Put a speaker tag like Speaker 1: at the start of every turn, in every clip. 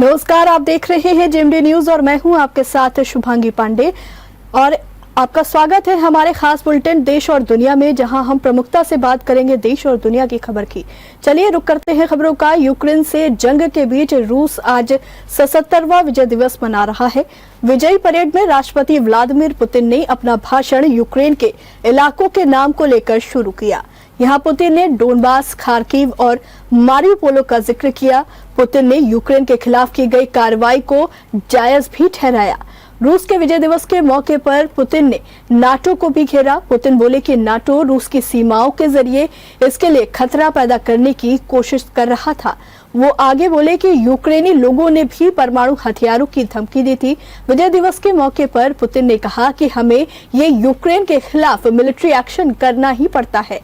Speaker 1: नमस्कार, आप देख रहे हैं जेएमडी न्यूज और मैं हूं आपके साथ शुभांगी पांडे और आपका स्वागत है हमारे खास बुलेटिन देश और दुनिया में, जहां हम प्रमुखता से बात करेंगे देश और दुनिया की खबर की। चलिए रुक करते हैं खबरों का। यूक्रेन से जंग के बीच रूस आज 77वां विजय दिवस मना रहा है। विजयी परेड में राष्ट्रपति व्लादिमीर पुतिन ने अपना भाषण यूक्रेन के इलाकों के नाम को लेकर शुरू किया। यहाँ पुतिन ने डोनबास, खार्किव और मारिउपोल का जिक्र किया। पुतिन ने यूक्रेन के खिलाफ की गई कार्रवाई को जायज भी ठहराया। रूस के विजय दिवस के मौके पर पुतिन ने नाटो को भी घेरा। पुतिन बोले कि नाटो रूस की सीमाओं के जरिए इसके लिए खतरा पैदा करने की कोशिश कर रहा था। वो आगे बोले कि यूक्रेनी लोगों ने भी परमाणु हथियारों की धमकी दी थी। विजय दिवस के मौके पर पुतिन ने कहा कि हमें ये यूक्रेन के खिलाफ मिलिट्री एक्शन करना ही पड़ता है,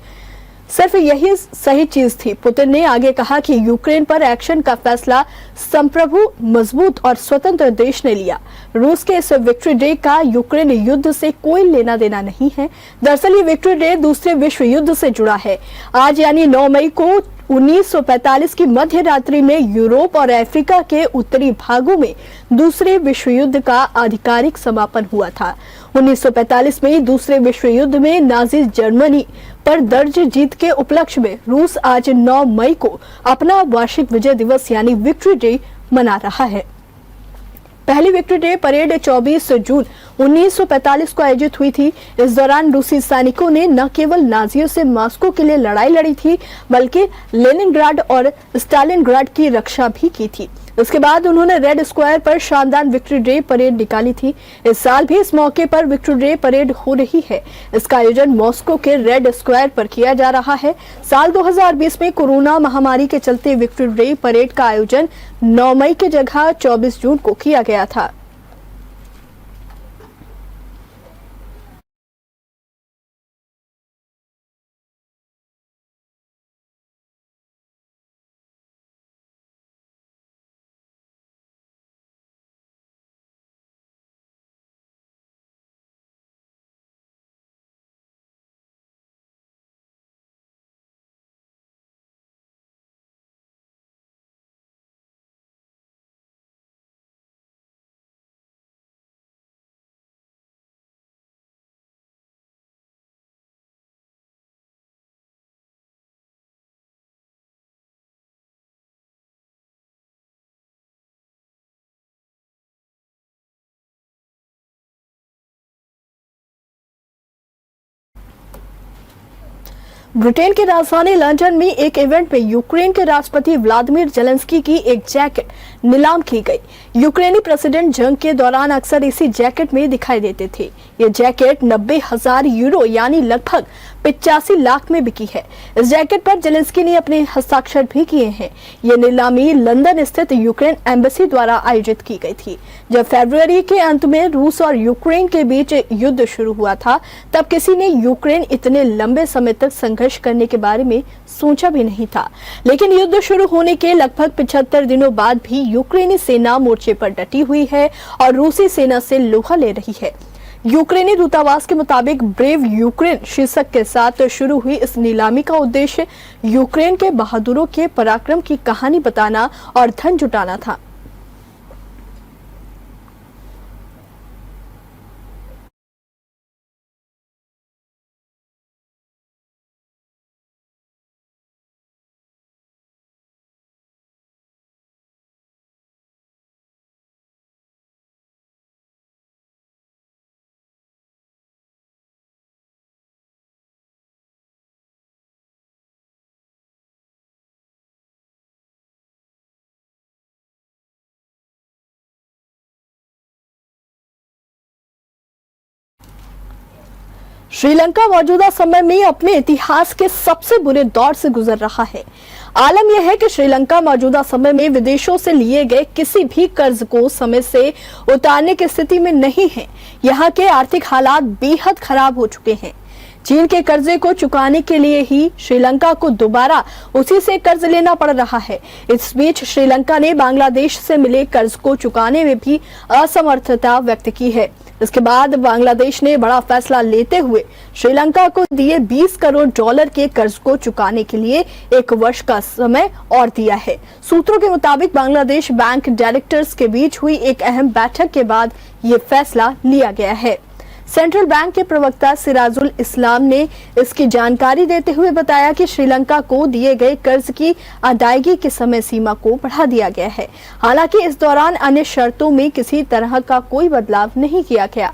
Speaker 1: सिर्फ यही सही चीज थी। पुतिन ने आगे कहा कि यूक्रेन पर एक्शन का फैसला संप्रभु, मजबूत और स्वतंत्र देश ने लिया। रूस के इस विक्ट्री डे का यूक्रेन युद्ध से कोई लेना देना नहीं है। दरअसल ये विक्ट्री डे दूसरे विश्व युद्ध से जुड़ा है। आज यानी 9 मई को 1945 की मध्य रात्रि में यूरोप और अफ्रीका के उत्तरी भागों में दूसरे विश्व युद्ध का आधिकारिक समापन हुआ था। 1945 में दूसरे विश्व युद्ध में नाजी जर्मनी पर दर्ज जीत के उपलक्ष्य में रूस आज 9 मई को अपना वार्षिक विजय दिवस यानी विक्ट्री डे मना रहा है। पहली विक्ट्री डे परेड 24 जून 1945 को आयोजित हुई थी। इस दौरान रूसी सैनिकों ने न केवल नाजियों से मॉस्को के लिए लड़ाई लड़ी थी, बल्कि लेनिनग्राड और स्टालिनग्राड की रक्षा भी की थी। इसके बाद उन्होंने रेड स्क्वायर पर शानदार विक्ट्री डे परेड निकाली थी। इस साल भी इस मौके पर विक्ट्री डे परेड हो रही है। इसका आयोजन मॉस्को के रेड स्क्वायर पर किया जा रहा है। साल 2020 में कोरोना महामारी के चलते विक्ट्री डे परेड का आयोजन 9 मई की जगह 24 जून को किया गया था। ब्रिटेन की राजधानी लंदन में एक इवेंट में यूक्रेन के राष्ट्रपति व्लादिमीर जेलेंस्की की एक जैकेट नीलाम की गई। यूक्रेनी प्रेसिडेंट जंग के दौरान अक्सर इसी जैकेट में दिखाई देते थे। ये जैकेट 90,000 यूरो यानी लगभग 85 लाख में बिकी है। इस जैकेट पर जेलेंस्की ने अपने हस्ताक्षर भी किए हैं। ये नीलामी लंदन स्थित यूक्रेन एम्बेसी द्वारा आयोजित की गई थी। जब फरवरी के अंत में रूस और यूक्रेन के बीच युद्ध शुरू हुआ था, तब किसी ने यूक्रेन इतने लंबे समय तक संघर्ष करने के बारे में सोचा भी नहीं था। लेकिन युद्ध शुरू होने के लगभग 75 दिनों बाद भी यूक्रेनी सेना मोर्चे पर डटी हुई है और रूसी सेना से लोहा ले रही है। यूक्रेनी दूतावास के मुताबिक ब्रेव यूक्रेन शीर्षक के साथ शुरू हुई इस नीलामी का उद्देश्य यूक्रेन के बहादुरों के पराक्रम की कहानी बताना और धन जुटाना था। श्रीलंका मौजूदा समय में अपने इतिहास के सबसे बुरे दौर से गुजर रहा है। आलम यह है कि श्रीलंका मौजूदा समय में विदेशों से लिए गए किसी भी कर्ज को समय से उतारने की स्थिति में नहीं है। यहाँ के आर्थिक हालात बेहद खराब हो चुके हैं। चीन के कर्जे को चुकाने के लिए ही श्रीलंका को दोबारा उसी से कर्ज लेना पड़ रहा है। इस बीच श्रीलंका ने बांग्लादेश से मिले कर्ज को चुकाने में भी असमर्थता व्यक्त की है। इसके बाद बांग्लादेश ने बड़ा फैसला लेते हुए श्रीलंका को दिए $20 करोड़ के कर्ज को चुकाने के लिए 1 वर्ष का समय और दिया है। सूत्रों के मुताबिक बांग्लादेश बैंक डायरेक्टर्स के बीच हुई एक अहम बैठक के बाद ये फैसला लिया गया है। सेंट्रल बैंक के प्रवक्ता सिराजुल इस्लाम ने इसकी जानकारी देते हुए बताया कि श्रीलंका को दिए गए कर्ज की अदायगी की समय सीमा को बढ़ा दिया गया है। हालांकि इस दौरान अन्य शर्तों में किसी तरह का कोई बदलाव नहीं किया गया।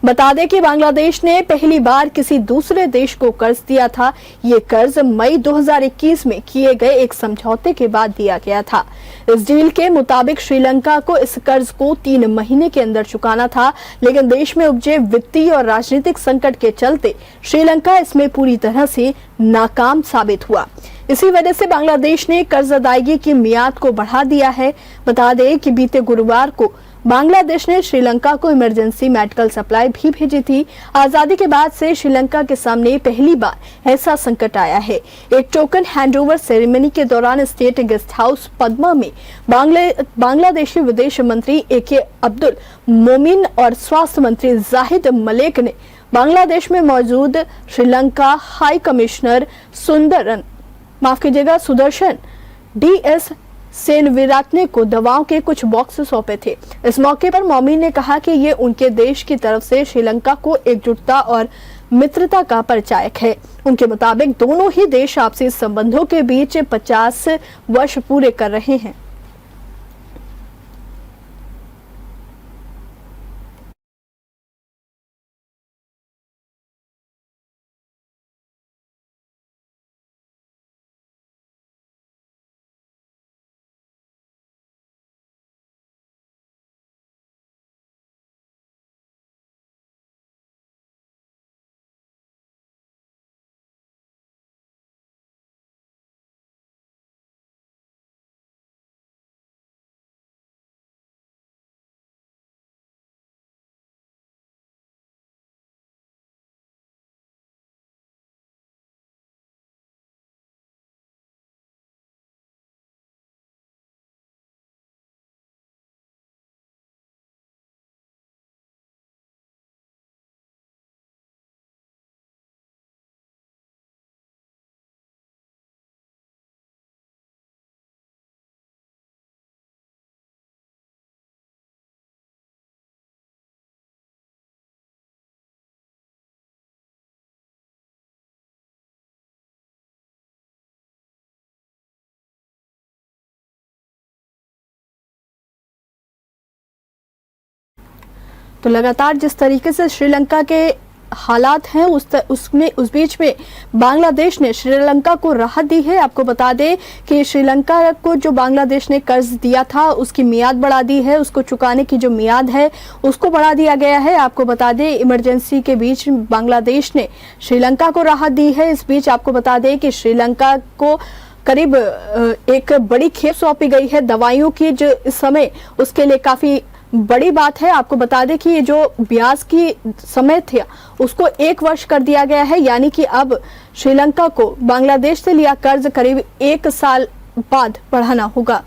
Speaker 1: बता दें कि बांग्लादेश ने पहली बार किसी दूसरे देश को कर्ज दिया था। ये कर्ज मई 2021 में किए गए एक समझौते के बाद दिया गया था। इस डील के मुताबिक श्रीलंका को इस कर्ज को 3 महीने के अंदर चुकाना था, लेकिन देश में उपजे वित्तीय और राजनीतिक संकट के चलते श्रीलंका इसमें पूरी तरह से नाकाम साबित हुआ। इसी वजह से बांग्लादेश ने कर्ज अदायगी की मियाद को बढ़ा दिया है। बता दें कि बीते गुरुवार को बांग्लादेश ने श्रीलंका को इमरजेंसी मेडिकल सप्लाई भी भेजी थी। आजादी के बाद से श्रीलंका के सामने पहली बार ऐसा संकट आया है। एक टोकन हैंडओवर सेरेमनी के दौरान स्टेट गेस्ट हाउस पद्मा में बांग्लादेशी विदेश मंत्री AK अब्दुल मोमिन और स्वास्थ्य मंत्री जाहिद मलिक ने बांग्लादेश में मौजूद Sri Lanka high commissioner Sudarshan DS सेनविराटने को दवाओं के कुछ बॉक्स सौंपे थे। इस मौके पर मोमिन ने कहा कि ये उनके देश की तरफ से श्रीलंका को एकजुटता और मित्रता का परिचायक है। उनके मुताबिक दोनों ही देश आपसी संबंधों के बीच 50 वर्ष पूरे कर रहे हैं। तो लगातार जिस तरीके से श्रीलंका के हालात हैं उस बीच में बांग्लादेश ने श्रीलंका को राहत दी है। आपको बता दें कि श्रीलंका को जो बांग्लादेश ने कर्ज दिया था उसकी मियाद बढ़ा दी है, उसको चुकाने की जो मियाद है उसको बढ़ा दिया गया है। आपको बता दें इमरजेंसी के बीच बांग्लादेश ने श्रीलंका को राहत दी है। इस बीच आपको बता दें कि श्रीलंका को करीब एक बड़ी खेप सौंपी गई है दवाइयों की, जो इस समय उसके लिए काफी बड़ी बात है। आपको बता दें कि ये जो ब्याज की समय था उसको 1 वर्ष कर दिया गया है, यानी कि अब श्रीलंका को बांग्लादेश से लिया कर्ज करीब 1 साल बाद बढ़ाना होगा।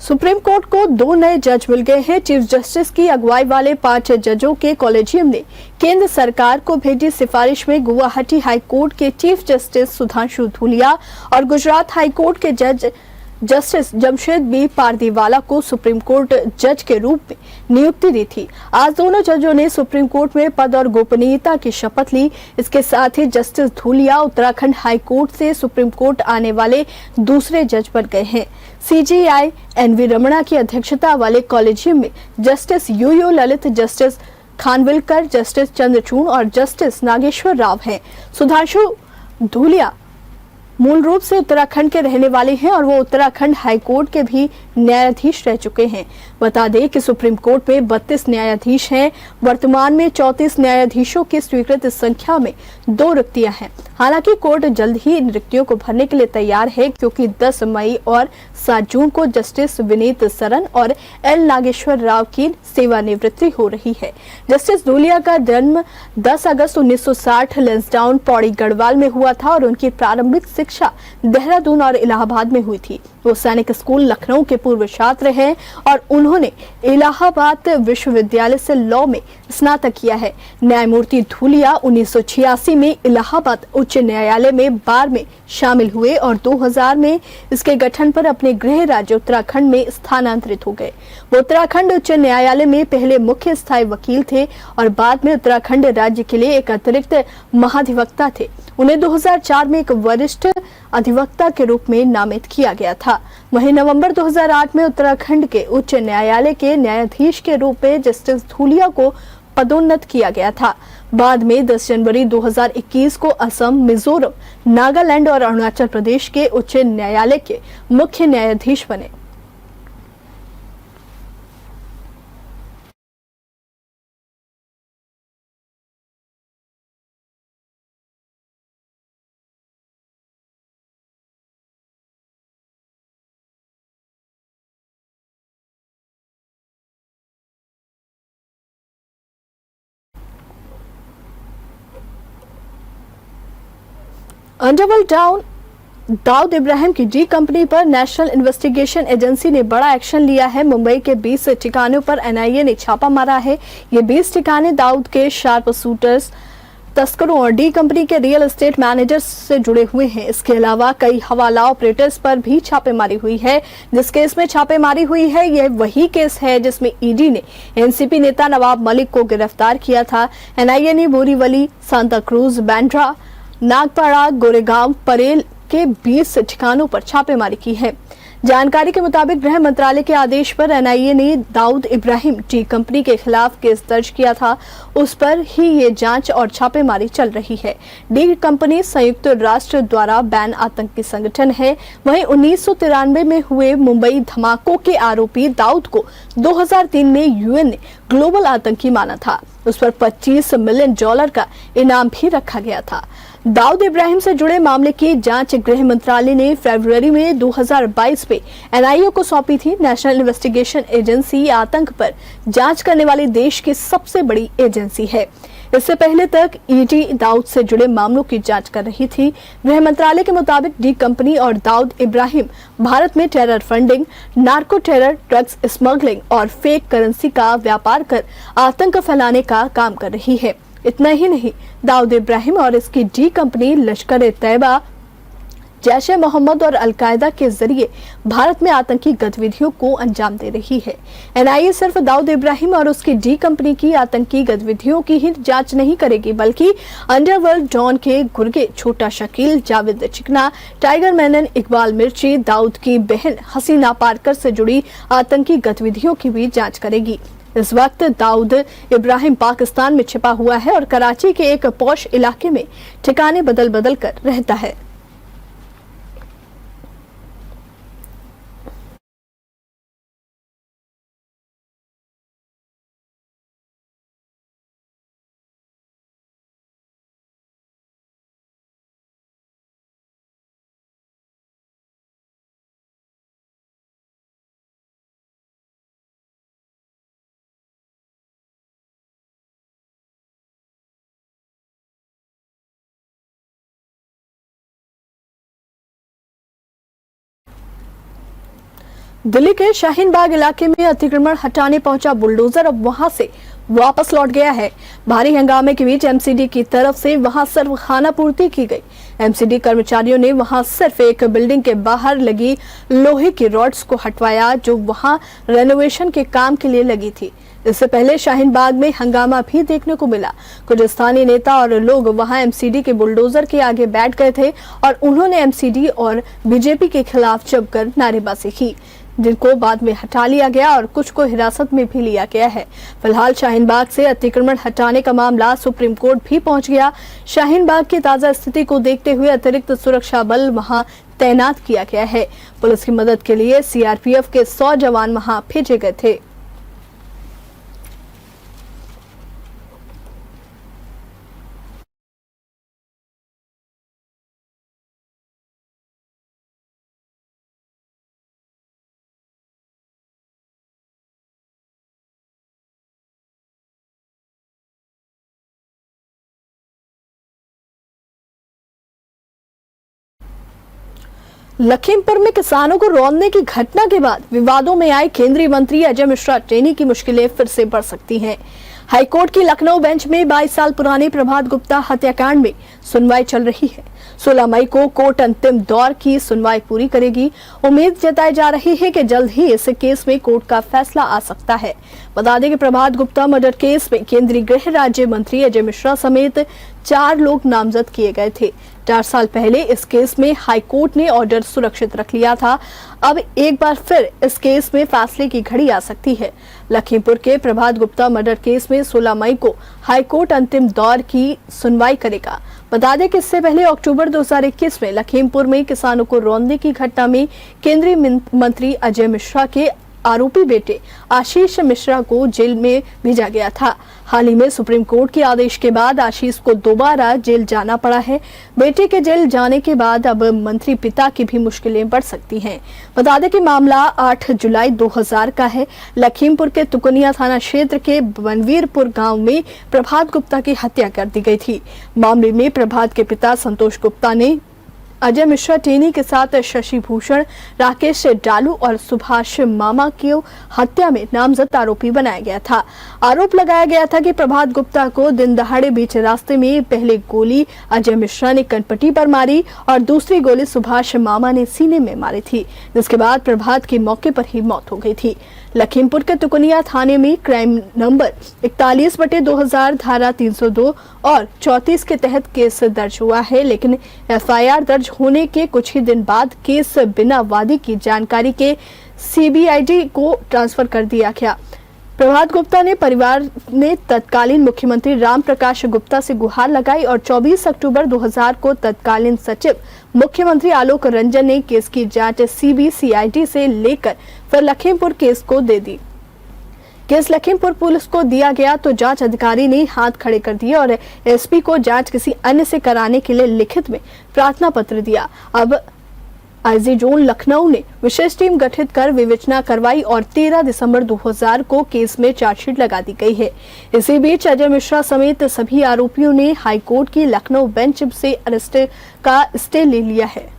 Speaker 1: सुप्रीम कोर्ट को 2 नए जज मिल गए हैं। चीफ जस्टिस की अगुवाई वाले 5 जजों के कॉलेजियम ने केंद्र सरकार को भेजी सिफारिश में गुवाहाटी हाई कोर्ट के चीफ जस्टिस सुधांशु धूलिया और गुजरात हाई कोर्ट के जस्टिस जमशेद बी पारदीवाला को सुप्रीम कोर्ट जज के रूप में नियुक्ति दी थी। आज दोनों जजों ने सुप्रीम कोर्ट में पद और गोपनीयता की शपथ ली। इसके साथ ही justice Dhulia Uttarakhand high court से सुप्रीम कोर्ट आने वाले दूसरे जज बन गए हैं। CJI NV रमणा की अध्यक्षता वाले कॉलेजियम में justice UU Lalit, justice Khanwilkar, justice Chandrachud और जस्टिस नागेश्वर राव हैं। सुधांशु धूलिया मूल रूप से उत्तराखंड के रहने वाले हैं और वो उत्तराखंड हाई कोर्ट के भी न्यायाधीश रह चुके हैं। बता दें कि सुप्रीम कोर्ट में 32 न्यायाधीश हैं। वर्तमान में 34 न्यायाधीशों की स्वीकृत संख्या में 2 रिक्तियां हैं। हालांकि कोर्ट जल्द ही इन रिक्तियों को भरने के लिए तैयार है, क्योंकि 10 मई और 7 जून को जस्टिस विनीत सरन और L नागेश्वर राव की सेवानिवृत्ति हो रही है। जस्टिस धूलिया का जन्म 10 अगस्त 1960 लेंसडाउन पौड़ी गढ़वाल में हुआ था और उनकी प्रारंभिक शिक्षा देहरादून और इलाहाबाद में हुई थी। वो सैनिक स्कूल लखनऊ के पूर्व छात्र हैं और उन्होंने इलाहाबाद विश्वविद्यालय से लॉ में स्नातक किया है। न्यायमूर्ति धूलिया 1986 में इलाहाबाद उच्च न्यायालय में बार में शामिल हुए और 2000 में इसके गठन पर अपने गृह राज्य उत्तराखंड में स्थानांतरित हो गए। वो उत्तराखंड उच्च न्यायालय में पहले मुख्य स्थायी वकील थे और बाद में उत्तराखंड राज्य के लिए एक अतिरिक्त महाधिवक्ता थे। उन्हें 2004 में एक वरिष्ठ अधिवक्ता के रूप में नामित किया गया था। वहीं नवंबर 2008 में उत्तराखंड के उच्च न्यायालय के न्यायाधीश के रूप में जस्टिस धूलिया को पदोन्नत किया गया था। बाद में 10 जनवरी 2021 को असम, मिजोरम, नागालैंड और अरुणाचल प्रदेश के उच्च न्यायालय के मुख्य न्यायाधीश बने। अंडरवर्ल्ड डॉन दाऊद इब्राहिम की डी कंपनी पर नेशनल इन्वेस्टिगेशन एजेंसी ने बड़ा एक्शन लिया है। मुंबई के 20 ठिकानों पर एनआईए ने छापा मारा है। ये 20 ठिकाने दाऊद के शार्प शूटर्स, तस्करों और डी कंपनी के रियल एस्टेट मैनेजर्स से जुड़े हुए हैं। इसके अलावा कई हवाला ऑपरेटर्स पर भी छापेमारी हुई है। जिस केस में छापेमारी हुई है यह वही केस है जिसमें ईडी ने एनसीपी नेता नवाब मलिक को गिरफ्तार किया था। एनआईए ने बोरीवली, सांता क्रूज, बांद्रा, नागपाड़ा, गोरेगांव, परेल के 20 ठिकानों पर छापेमारी की है। जानकारी के मुताबिक गृह मंत्रालय के आदेश पर एनआईए ने दाऊद इब्राहिम टी कंपनी के खिलाफ केस दर्ज किया था। उस पर ही ये जांच और छापेमारी चल रही है। डी कंपनी संयुक्त राष्ट्र द्वारा बैन आतंकी संगठन है। वहीं 1993 में हुए मुंबई धमाकों के आरोपी दाऊद को 2003 में यूएन ने ग्लोबल आतंकी माना था। उस पर $25 मिलियन का इनाम भी रखा गया था। दाऊद इब्राहिम से जुड़े मामले की जांच गृह मंत्रालय ने फरवरी में 2022 में एनआईए को सौंपी थी। नेशनल इन्वेस्टिगेशन एजेंसी आतंक पर जांच करने वाली देश की सबसे बड़ी एजेंसी है। इससे पहले तक ईडी दाऊद से जुड़े मामलों की जांच कर रही थी। गृह मंत्रालय के मुताबिक डी कंपनी और दाऊद इब्राहिम भारत में terror funding, narco terror, drugs smuggling और फेक करेंसी का व्यापार कर आतंक फैलाने का काम कर रही है। इतना ही नहीं, दाऊद इब्राहिम और इसकी डी कंपनी लश्कर-ए-तैयबा, जैश-ए मोहम्मद और अलकायदा के जरिए भारत में आतंकी गतिविधियों को अंजाम दे रही है। एनआईए सिर्फ दाऊद इब्राहिम और उसकी डी कंपनी की आतंकी गतिविधियों की ही जांच नहीं करेगी, बल्कि अंडरवर्ल्ड डॉन के गुर्गे छोटा शकील, जावेद चिकना, टाइगर मेनन, इकबाल मिर्ची, दाऊद की बहन हसीना पारकर से जुड़ी आतंकी गतिविधियों की भी जांच करेगी। इस वक्त दाऊद इब्राहिम पाकिस्तान में छिपा हुआ है और कराची के एक पॉश इलाके में ठिकाने बदल बदल कर रहता है। दिल्ली के शाहीन बाग इलाके में अतिक्रमण हटाने पहुंचा बुलडोजर अब वहां से वापस लौट गया है। भारी हंगामे के बीच एमसीडी की तरफ से वहां सिर्फ खानापूर्ति की गई। एमसीडी कर्मचारियों ने वहां सिर्फ एक बिल्डिंग के बाहर लगी लोहे की रॉड्स को हटवाया जो वहां रेनोवेशन के काम के लिए लगी थी। इससे पहले शाहीन बाग में हंगामा भी देखने को मिला। कुछ स्थानीय नेता और लोग वहां एमसीडी के बुलडोजर के आगे बैठ गए थे और उन्होंने एमसीडी और बीजेपी के खिलाफ जमकर नारेबाजी की, जिनको बाद में हटा लिया गया और कुछ को हिरासत में भी लिया गया है। फिलहाल शाहीन बाग से अतिक्रमण हटाने का मामला सुप्रीम कोर्ट भी पहुंच गया। शाहीन बाग की ताजा स्थिति को देखते हुए अतिरिक्त सुरक्षा बल वहां तैनात किया गया है। पुलिस की मदद के लिए सीआरपीएफ के 100 जवान वहां भेजे गए थे। लखीमपुर में किसानों को रौंदने की घटना के बाद विवादों में आए केंद्रीय मंत्री अजय मिश्रा टेनी की मुश्किलें फिर से बढ़ सकती हैं। हाईकोर्ट की लखनऊ बेंच में 22 साल पुराने प्रभात गुप्ता हत्याकांड में सुनवाई चल रही है। 16 मई को कोर्ट अंतिम दौर की सुनवाई पूरी करेगी। उम्मीद जताई जा रही है कि जल्द ही इस केस में कोर्ट का फैसला आ सकता है। बता दें कि प्रभात गुप्ता मर्डर केस में केंद्रीय गृह राज्य मंत्री अजय मिश्रा समेत 4 लोग नामजद किए गए थे। 4 साल पहले इस केस में हाईकोर्ट ने ऑर्डर सुरक्षित रख लिया था। अब एक बार फिर इस केस में फैसले की घड़ी आ सकती है। लखीमपुर के प्रभात गुप्ता मर्डर केस में 16 मई को हाईकोर्ट अंतिम दौर की सुनवाई करेगा। बता दें कि इससे पहले अक्टूबर 2021 में लखीमपुर में किसानों को रौंदने की घटना में केंद्रीय मंत्री अजय मिश्रा के आरोपी बेटे आशीष मिश्रा को जेल में भेजा गया था। हाल ही में सुप्रीम कोर्ट के आदेश के बाद आशीष को दोबारा जेल जाना पड़ा है। बेटे के जेल जाने के बाद अब मंत्री पिता की भी मुश्किलें बढ़ सकती हैं। बता दें कि मामला 8 जुलाई 2000 का है। लखीमपुर के तुकुनिया थाना क्षेत्र के बनवीरपुर गांव में प्रभात गुप्ता की हत्या कर दी गई थी। मामले में प्रभात के पिता संतोष गुप्ता ने अजय मिश्रा टेनी के साथ शशि भूषण, राकेश डालू और सुभाष मामा की हत्या में नामजद आरोपी बनाया गया था। आरोप लगाया गया था कि प्रभात गुप्ता को दिन दहाड़े बीच रास्ते में पहले गोली अजय मिश्रा ने कनपट्टी पर मारी और दूसरी गोली सुभाष मामा ने सीने में मारी थी, जिसके बाद प्रभात की मौके पर ही मौत हो गई थी। लखीमपुर के तुकुनिया थाने में क्राइम नंबर 41/2000 धारा 302 और 34 के तहत केस दर्ज हुआ है, लेकिन एफआईआर दर्ज होने के कुछ ही दिन बाद केस बिना वादी की जानकारी के सीबीआईडी को ट्रांसफर कर दिया गया। प्रभात गुप्ता ने परिवार ने तत्कालीन मुख्यमंत्री राम प्रकाश गुप्ता से गुहार लगाई और 24 अक्टूबर 2000 को तत्कालीन सचिव मुख्यमंत्री आलोक रंजन ने केस की जांच सीबीसीआईडी से लेकर फिर लखीमपुर केस को दे दी। केस लखीमपुर पुलिस को दिया गया तो जांच अधिकारी ने हाथ खड़े कर दिए और एसपी को जांच किसी अन्य से कराने के लिए लिखित में प्रार्थना पत्र दिया। अब आईजी जोन लखनऊ ने विशेष टीम गठित कर विवेचना करवाई और 13 दिसंबर 2000 को केस में चार्जशीट लगा दी गई है। इसी बीच अजय मिश्रा समेत सभी आरोपियों ने हाईकोर्ट की लखनऊ बेंच से अरेस्ट का स्टे ले लिया है।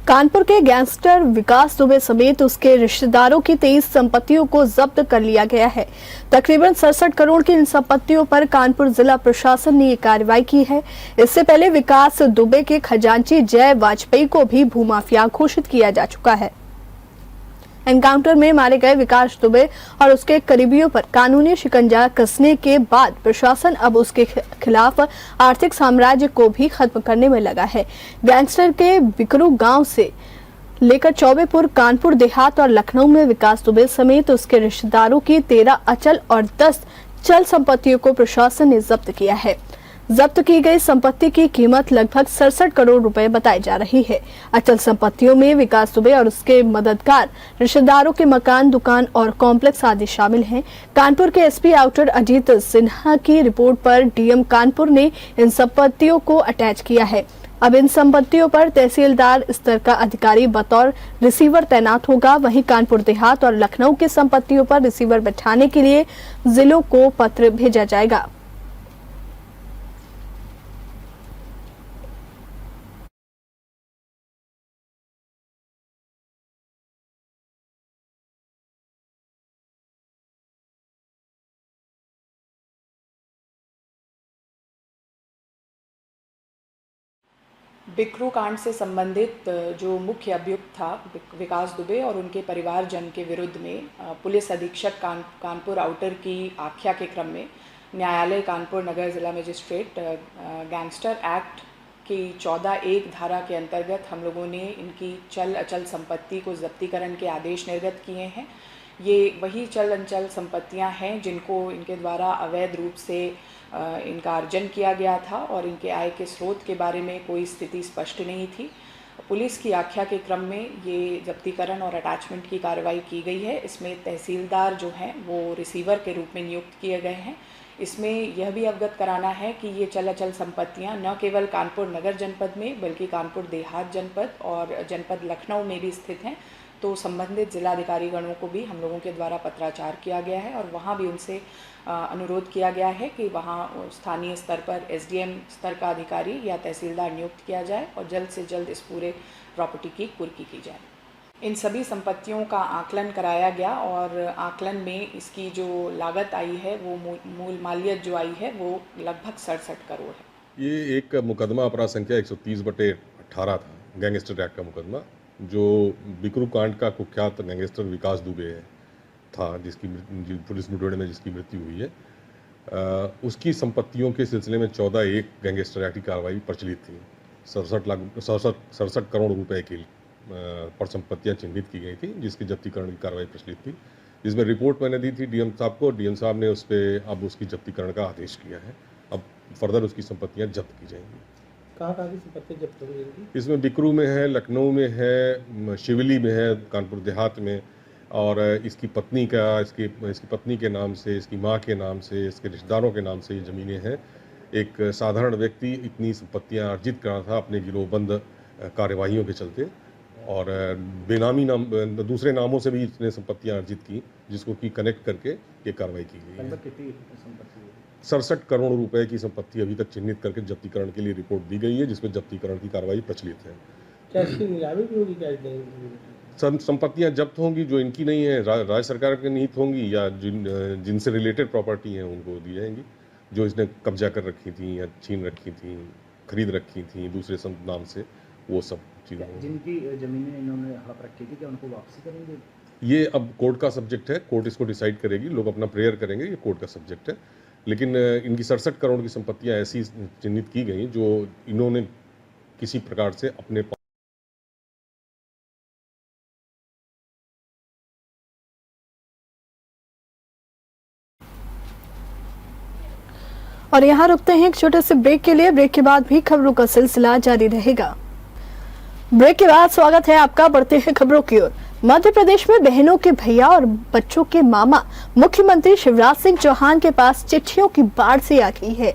Speaker 1: कानपुर के गैंगस्टर विकास दुबे समेत उसके रिश्तेदारों की 23 संपत्तियों को जब्त कर लिया गया है। तकरीबन 67 करोड़ की इन संपत्तियों पर कानपुर जिला प्रशासन ने ये कार्रवाई की है। इससे पहले विकास दुबे के खजांची जय वाजपेयी को भी भूमाफिया घोषित किया जा चुका है। एनकाउंटर में मारे गए विकास दुबे और उसके करीबियों पर कानूनी शिकंजा कसने के बाद प्रशासन अब उसके खिलाफ आर्थिक साम्राज्य को भी खत्म करने में लगा है। गैंगस्टर के बिकरू गांव से लेकर चौबेपुर, कानपुर देहात और लखनऊ में विकास दुबे समेत उसके रिश्तेदारों की 13 अचल और 10 चल संपत्तियों को प्रशासन ने जब्त किया है। जब्त की गई संपत्ति की कीमत लगभग 67 करोड़ रुपए बताई जा रही है। अचल संपत्तियों में विकास दुबे और उसके मददगार रिश्तेदारों के मकान, दुकान और कॉम्प्लेक्स आदि शामिल हैं। कानपुर के एसपी आउटर अजीत सिन्हा की रिपोर्ट पर डीएम कानपुर ने इन संपत्तियों को अटैच किया है। अब इन संपत्तियों पर तहसीलदार स्तर का अधिकारी बतौर रिसीवर तैनात होगा। वहीं कानपुर देहात और लखनऊ की संपत्तियों पर रिसीवर बैठाने के लिए जिलों को पत्र भेजा जाएगा।
Speaker 2: बिकरू कांड से संबंधित जो मुख्य अभियुक्त था विकास दुबे और उनके परिवारजन के विरुद्ध में पुलिस अधीक्षक कानपुर आउटर की आख्या के क्रम में न्यायालय कानपुर नगर जिला मजिस्ट्रेट गैंगस्टर एक्ट की 14(1) धारा के अंतर्गत हम लोगों ने इनकी चल अचल संपत्ति को जब्तीकरण के आदेश निर्गत किए हैं। ये वही चल अचल संपत्तियां हैं जिनको इनके द्वारा अवैध रूप से इनका अर्जन किया गया था और इनके आय के स्रोत के बारे में कोई स्थिति स्पष्ट नहीं थी। पुलिस की आख्या के क्रम में ये जब्तीकरण और अटैचमेंट की कार्रवाई की गई है। इसमें तहसीलदार जो हैं वो रिसीवर के रूप में नियुक्त किए गए हैं। इसमें यह भी अवगत कराना है कि ये चल अचल संपत्तियां न केवल कानपुर नगर जनपद में बल्कि कानपुर देहात जनपद और जनपद लखनऊ में भी स्थित हैं। तो संबंधित जिलाधिकारी गणों को भी हम लोगों के द्वारा पत्राचार किया गया है और वहाँ भी उनसे अनुरोध किया गया है कि वहाँ स्थानीय स्तर पर एसडीएम स्तर का अधिकारी या तहसीलदार नियुक्त किया जाए और जल्द से जल्द इस पूरे प्रॉपर्टी की कुर्की की जाए। इन सभी संपत्तियों का आकलन कराया गया और आकलन में इसकी जो लागत आई है वो मूल मालियत जो आई है वो लगभग 67 करोड़ है।
Speaker 3: ये एक मुकदमा अपराध संख्या 130/18 था, गैंगस्टर एक्ट का मुकदमा, जो बिकरू कांड का कुख्यात गैंगस्टर विकास दुबे था, जिसकी पुलिस मुठभेड़ में जिसकी मृत्यु हुई है। उसकी संपत्तियों के सिलसिले में 14(1) गैंगस्टर एक्ट की कार्रवाई प्रचलित थी। 67 करोड़ रुपए की पर संपत्तियां चिन्हित की गई थी, जिसकी जब्तीकरण की कार्रवाई प्रचलित थी। जिसमें रिपोर्ट मैंने दी थी डीएम साहब को। डीएम साहब ने उस पर अब उसकी जब्तीकरण का आदेश किया है। अब फर्दर उसकी संपत्तियां जब्त की जाएंगी।
Speaker 4: कहाँ की संपत्ति जब्त हो जाएगी?
Speaker 3: इसमें बिकरू में है, लखनऊ में है, शिवली में है, कानपुर देहात में, और इसकी पत्नी के नाम से, इसकी माँ के नाम से, इसके रिश्तेदारों के नाम से ये ज़मीनें हैं। एक साधारण व्यक्ति इतनी संपत्तियां अर्जित कर रहा था अपने गिरोहबंद कार्यवाहियों के चलते, और बेनामी नाम दूसरे नामों से भी इसने संपत्तियां अर्जित की, जिसको कि कनेक्ट करके ये कार्रवाई की गई है।
Speaker 4: कितनी संपत्ति है?
Speaker 3: 67 करोड़ रुपए की संपत्ति अभी तक चिन्हित करके जब्तीकरण के लिए रिपोर्ट दी गई है, जिसमें जब्तीकरण की कार्रवाई प्रचलित है।
Speaker 4: क्या इसकी नीलामी भी होगी? क्या
Speaker 3: संपत्तियां जब्त होंगी जो इनकी नहीं है, राज्य सरकार के निहित होंगी, या जिनसे रिलेटेड प्रॉपर्टी हैं उनको दी जाएंगी, जो इसने कब्जा कर रखी थी या छीन रखी थी, खरीद रखी थी दूसरे नाम से, वो सब चीज़ें।
Speaker 4: जिनकी जमीनें इन्होंने हड़प रखी थी, क्या उनको वापसी करेंगे?
Speaker 3: ये अब कोर्ट का सब्जेक्ट है, कोर्ट इसको डिसाइड करेगी। लोग अपना प्रेयर करेंगे, ये कोर्ट का सब्जेक्ट है। लेकिन इनकी 67 करोड़ की संपत्तियां ऐसी चिन्हित की गई जो इन्होंने किसी प्रकार से अपने
Speaker 1: और यहाँ रुकते हैं एक छोटे से ब्रेक के लिए। ब्रेक के बाद भी खबरों का सिलसिला जारी रहेगा। ब्रेक के बाद स्वागत है आपका। बढ़ते हैं खबरों की ओर। मध्य प्रदेश में बहनों के भैया और बच्चों के मामा मुख्यमंत्री शिवराज सिंह चौहान के पास चिट्ठियों की बाढ़ से आ गई है।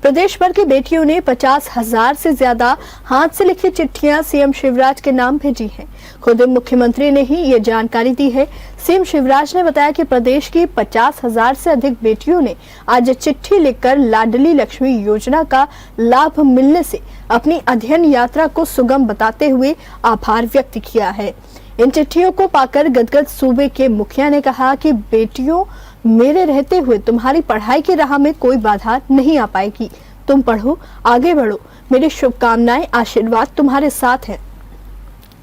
Speaker 1: प्रदेश भर की बेटियों ने 50,000 से ज्यादा हाथ से लिखी चिट्ठियां सीएम शिवराज के नाम भेजी हैं। खुद मुख्यमंत्री ने ही ये जानकारी दी है। सीएम शिवराज ने बताया कि प्रदेश की 50,000 से अधिक बेटियों ने आज चिट्ठी लिखकर लाडली लक्ष्मी योजना का लाभ मिलने से अपनी अध्ययन यात्रा को सुगम बताते हुए आभार व्यक्त किया है। इन चिट्ठियों को पाकर गदगद सूबे के मुखिया ने कहा कि बेटियों, मेरे रहते हुए तुम्हारी पढ़ाई की राह में कोई बाधा नहीं आ पाएगी। तुम पढ़ो, आगे बढ़ो। मेरी शुभकामनाएं, आशीर्वाद तुम्हारे साथ हैं।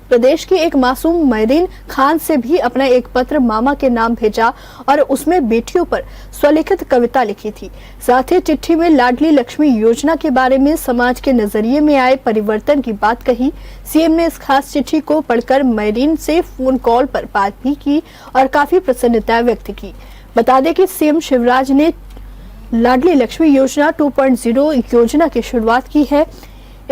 Speaker 1: प्रदेश की एक मासूम मैरीन खान से भी अपना एक पत्र मामा के नाम भेजा और उसमें बेटियों पर स्वलिखित कविता लिखी थी। साथ ही चिट्ठी में लाडली लक्ष्मी योजना के बारे में समाज के नजरिए में आए परिवर्तन की बात कही। सीएम ने इस खास चिट्ठी को पढ़कर मैरीन से फोन कॉल पर बात भी की और काफी प्रसन्नता व्यक्त की। बता दें कि सीएम शिवराज ने लाडली लक्ष्मी योजना 2.0 योजना की शुरुआत की है।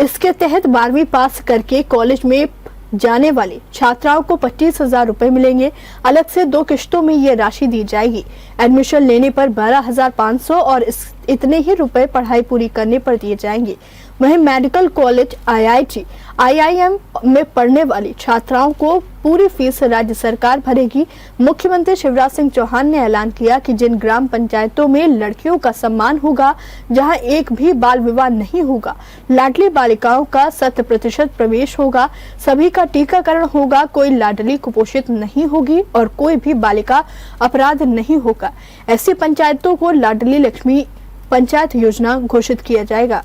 Speaker 1: इसके तहत 12वीं पास करके कॉलेज में जाने वाली छात्राओं को 25,000 रुपए मिलेंगे। अलग से 2 किश्तों में ये राशि दी जाएगी। एडमिशन लेने पर 12,500 और इतने ही रुपए पढ़ाई पूरी करने पर दिए जाएंगे। वहीं मेडिकल कॉलेज, IIT, IIM में पढ़ने वाली छात्राओं को पूरी फीस राज्य सरकार भरेगी। मुख्यमंत्री शिवराज सिंह चौहान ने ऐलान किया कि जिन ग्राम पंचायतों में लड़कियों का सम्मान होगा, जहां एक भी बाल विवाह नहीं होगा, लाडली बालिकाओं का 100% प्रवेश होगा, सभी का टीकाकरण होगा, कोई लाडली कुपोषित नहीं होगी और कोई भी बालिका अपराध नहीं होगा, ऐसी पंचायतों को लाडली लक्ष्मी पंचायत योजना घोषित किया जाएगा।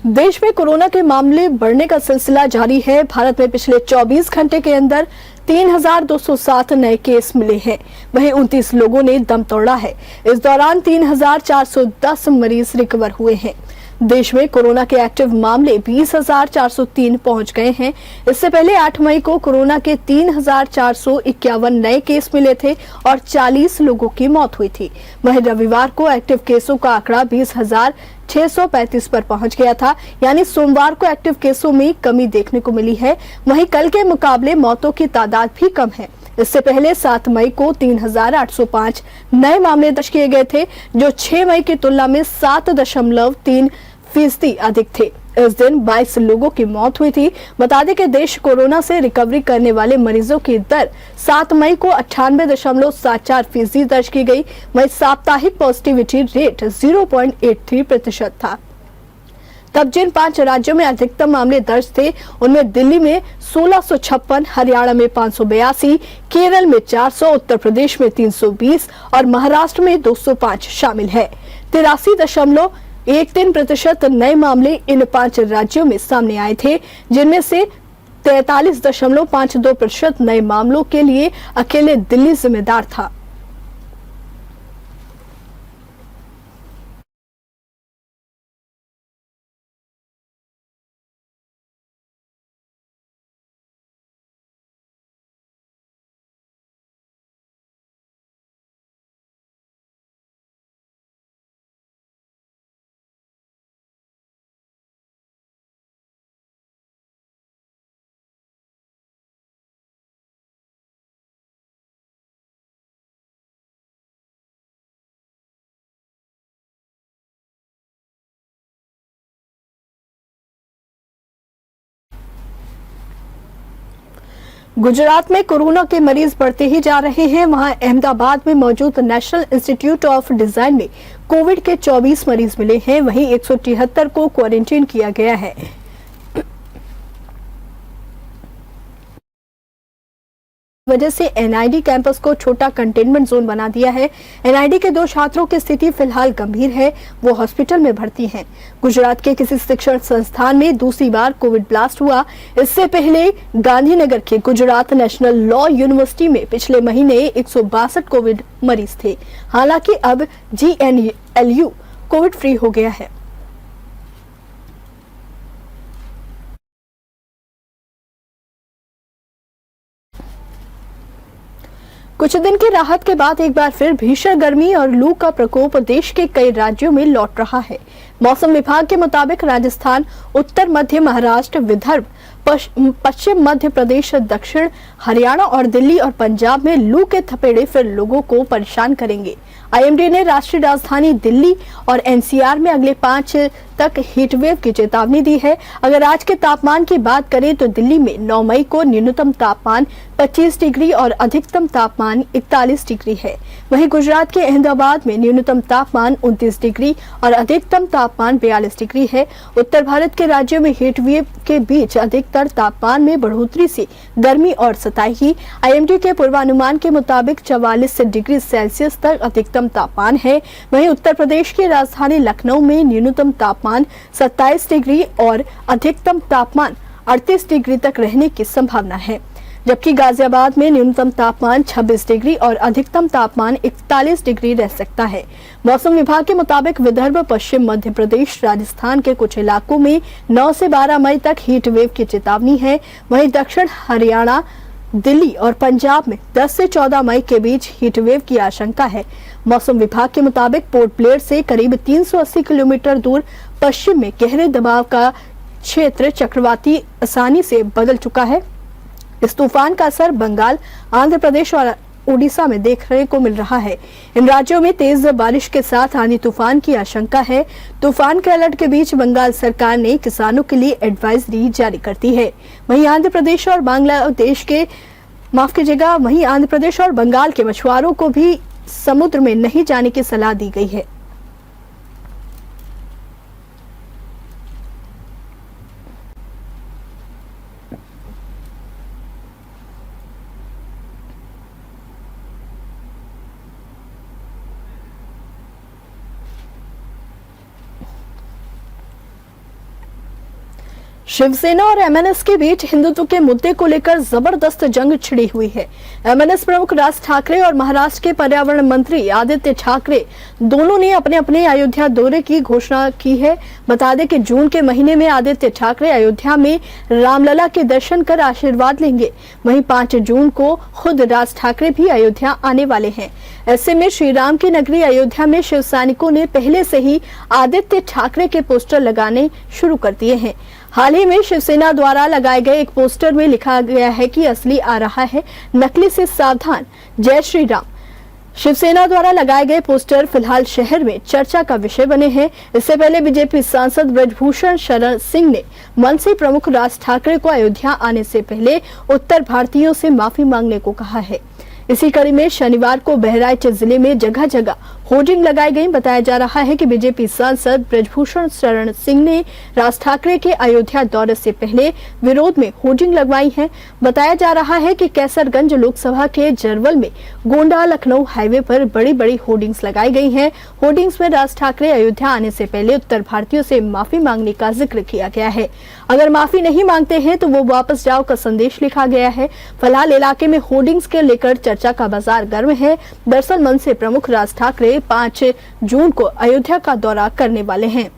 Speaker 1: देश में कोरोना के मामले बढ़ने का सिलसिला जारी है। भारत में पिछले 24 घंटे के अंदर 3,207 नए केस मिले हैं। वहीं 29 लोगों ने दम तोड़ा है। इस दौरान 3,410 मरीज रिकवर हुए हैं। देश में कोरोना के एक्टिव मामले 20,403 पहुंच गए हैं। इससे पहले 8 मई को कोरोना के 3,451 नए केस मिले थे और 40 लोगों की मौत हुई थी। वहीं रविवार को एक्टिव केसों का आंकड़ा 20,635 पर पहुंच गया था, यानी सोमवार को एक्टिव केसों में कमी देखने को मिली है। वहीं कल के मुकाबले मौतों की तादाद भी कम है। इससे पहले 7 मई को 3,805 नए मामले दर्ज किए गए थे, जो 6 मई की तुलना में 7.3% अधिक थे। इस दिन 22 लोगों की मौत हुई थी। बता दें कि देश कोरोना से रिकवरी करने वाले मरीजों की दर 7 मई को 98.74% दर्ज की गई। वहीं साप्ताहिक पॉजिटिविटी रेट 0.83% था। तब जिन 5 राज्यों में अधिकतम मामले दर्ज थे, उनमें दिल्ली में 1656, हरियाणा में 582, केरल में 400, उत्तर प्रदेश में 320 और महाराष्ट्र में 205 शामिल है। 83.13% नए मामले इन 5 राज्यों में सामने आए थे, जिनमें से 43.52% नए मामलों के लिए अकेले दिल्ली जिम्मेदार था। गुजरात में कोरोना के मरीज बढ़ते ही जा रहे हैं। वहां अहमदाबाद में मौजूद नेशनल इंस्टीट्यूट ऑफ डिजाइन में कोविड के 24 मरीज मिले हैं। वहीं 173 को क्वारंटीन किया गया है। वजह से एनआईडी कैंपस को छोटा कंटेनमेंट जोन बना दिया है। एनआईडी के 2 छात्रों की स्थिति फिलहाल गंभीर है, वो हॉस्पिटल में भर्ती हैं। गुजरात के किसी शिक्षण संस्थान में दूसरी बार कोविड ब्लास्ट हुआ। इससे पहले गांधीनगर के गुजरात नेशनल लॉ यूनिवर्सिटी में पिछले महीने 162 कोविड मरीज थे। हालांकि अब GNLU कोविड फ्री हो गया है। कुछ दिन की राहत के बाद एक बार फिर भीषण गर्मी और लू का प्रकोप देश के कई राज्यों में लौट रहा है। मौसम विभाग के मुताबिक राजस्थान, उत्तर मध्य महाराष्ट्र, विदर्भ, पश्चिम मध्य प्रदेश, दक्षिण हरियाणा और दिल्ली और पंजाब में लू के थपेड़े फिर लोगों को परेशान करेंगे। आईएमडी ने राष्ट्रीय राजधानी दिल्ली और एनसीआर में अगले 5 तक हीटवेव की चेतावनी दी है। अगर आज के तापमान की बात करें तो दिल्ली में 9 मई को न्यूनतम तापमान 25 डिग्री और अधिकतम तापमान 41 डिग्री है। वहीं गुजरात के अहमदाबाद में न्यूनतम तापमान 29 डिग्री और अधिकतम तापमान 42 डिग्री है। उत्तर भारत के राज्यों में हीटवेव के बीच अधिकतर तापमान में बढ़ोतरी से गर्मी और सताएगी। आईएमडी के पूर्वानुमान के मुताबिक 44 डिग्री सेल्सियस तक अधिकतम तापमान है। वहीं उत्तर प्रदेश की राजधानी लखनऊ में न्यूनतम तापमान 27 डिग्री और अधिकतम तापमान 38 डिग्री तक रहने की संभावना है, जबकि गाजियाबाद में न्यूनतम तापमान 26 डिग्री और अधिकतम तापमान 41 डिग्री रह सकता है। मौसम विभाग के मुताबिक विदर्भ, पश्चिम मध्य प्रदेश, राजस्थान के कुछ इलाकों में 9 से 12 मई तक हीट वेव की चेतावनी है। वहीं दक्षिण हरियाणा, दिल्ली और पंजाब में 10 से 14 मई के बीच हीटवेव की आशंका है। मौसम विभाग के मुताबिक पोर्ट ब्लेयर से करीब 380 किलोमीटर दूर पश्चिम में गहरे दबाव का क्षेत्र चक्रवाती आसानी से बदल चुका है। इस तूफान का असर बंगाल, आंध्र प्रदेश और उड़ीसा में देखने को मिल रहा है। इन राज्यों में तेज बारिश के साथ आंधी तूफान की आशंका है। तूफान के अलर्ट के बीच बंगाल सरकार ने किसानों के लिए एडवाइजरी जारी कर दी है। वहीं आंध्र प्रदेश और बंगाल के मछुआरों को भी समुद्र में नहीं जाने की सलाह दी गई है। शिवसेना और एमएनएस के बीच हिंदुत्व के मुद्दे को लेकर जबरदस्त जंग छिड़ी हुई है। एमएनएस प्रमुख राज ठाकरे और महाराष्ट्र के पर्यावरण मंत्री आदित्य ठाकरे दोनों ने अपने अपने अयोध्या दौरे की घोषणा की है। बता दें कि जून के महीने में आदित्य ठाकरे अयोध्या में रामलला के दर्शन कर आशीर्वाद लेंगे। वहीं 5 जून को खुद राज ठाकरे भी अयोध्या आने वाले हैं। ऐसे में श्री राम की नगरी अयोध्या में शिव सैनिकों ने पहले से ही आदित्य ठाकरे के पोस्टर लगाने शुरू कर दिए हैं। हाल ही में शिवसेना द्वारा लगाए गए एक पोस्टर में लिखा गया है कि असली आ रहा है, नकली से सावधान, जय श्री राम। शिवसेना द्वारा लगाए गए पोस्टर फिलहाल शहर में चर्चा का विषय बने हैं। इससे पहले बीजेपी सांसद ब्रजभूषण शरण सिंह ने मनसे प्रमुख राज ठाकरे को अयोध्या आने से पहले उत्तर भारतीयों से माफी मांगने को कहा है। इसी कड़ी में शनिवार को बहराइच जिले में जगह जगह होर्डिंग लगाई गई। बताया जा रहा है कि बीजेपी सांसद ब्रजभूषण शरण सिंह ने राज ठाकरे के अयोध्या दौरे से पहले विरोध में होर्डिंग लगवाई है। बताया जा रहा है कि कैसरगंज लोकसभा के जरवल में गोंडा लखनऊ हाईवे पर बड़ी बड़ी होर्डिंग्स लगाई गई हैं। होर्डिंग्स में राज ठाकरे अयोध्या आने से पहले उत्तर भारतीयों से माफी मांगने का जिक्र किया गया है। अगर माफी नहीं मांगते हैं तो वो वापस जाओ का संदेश लिखा गया है। फिलहाल इलाके में होर्डिंग्स के लेकर चर्चा का बाजार गर्म है। दरअसल मनसे प्रमुख राज ठाकरे 5 जून को अयोध्या का दौरा करने वाले हैं।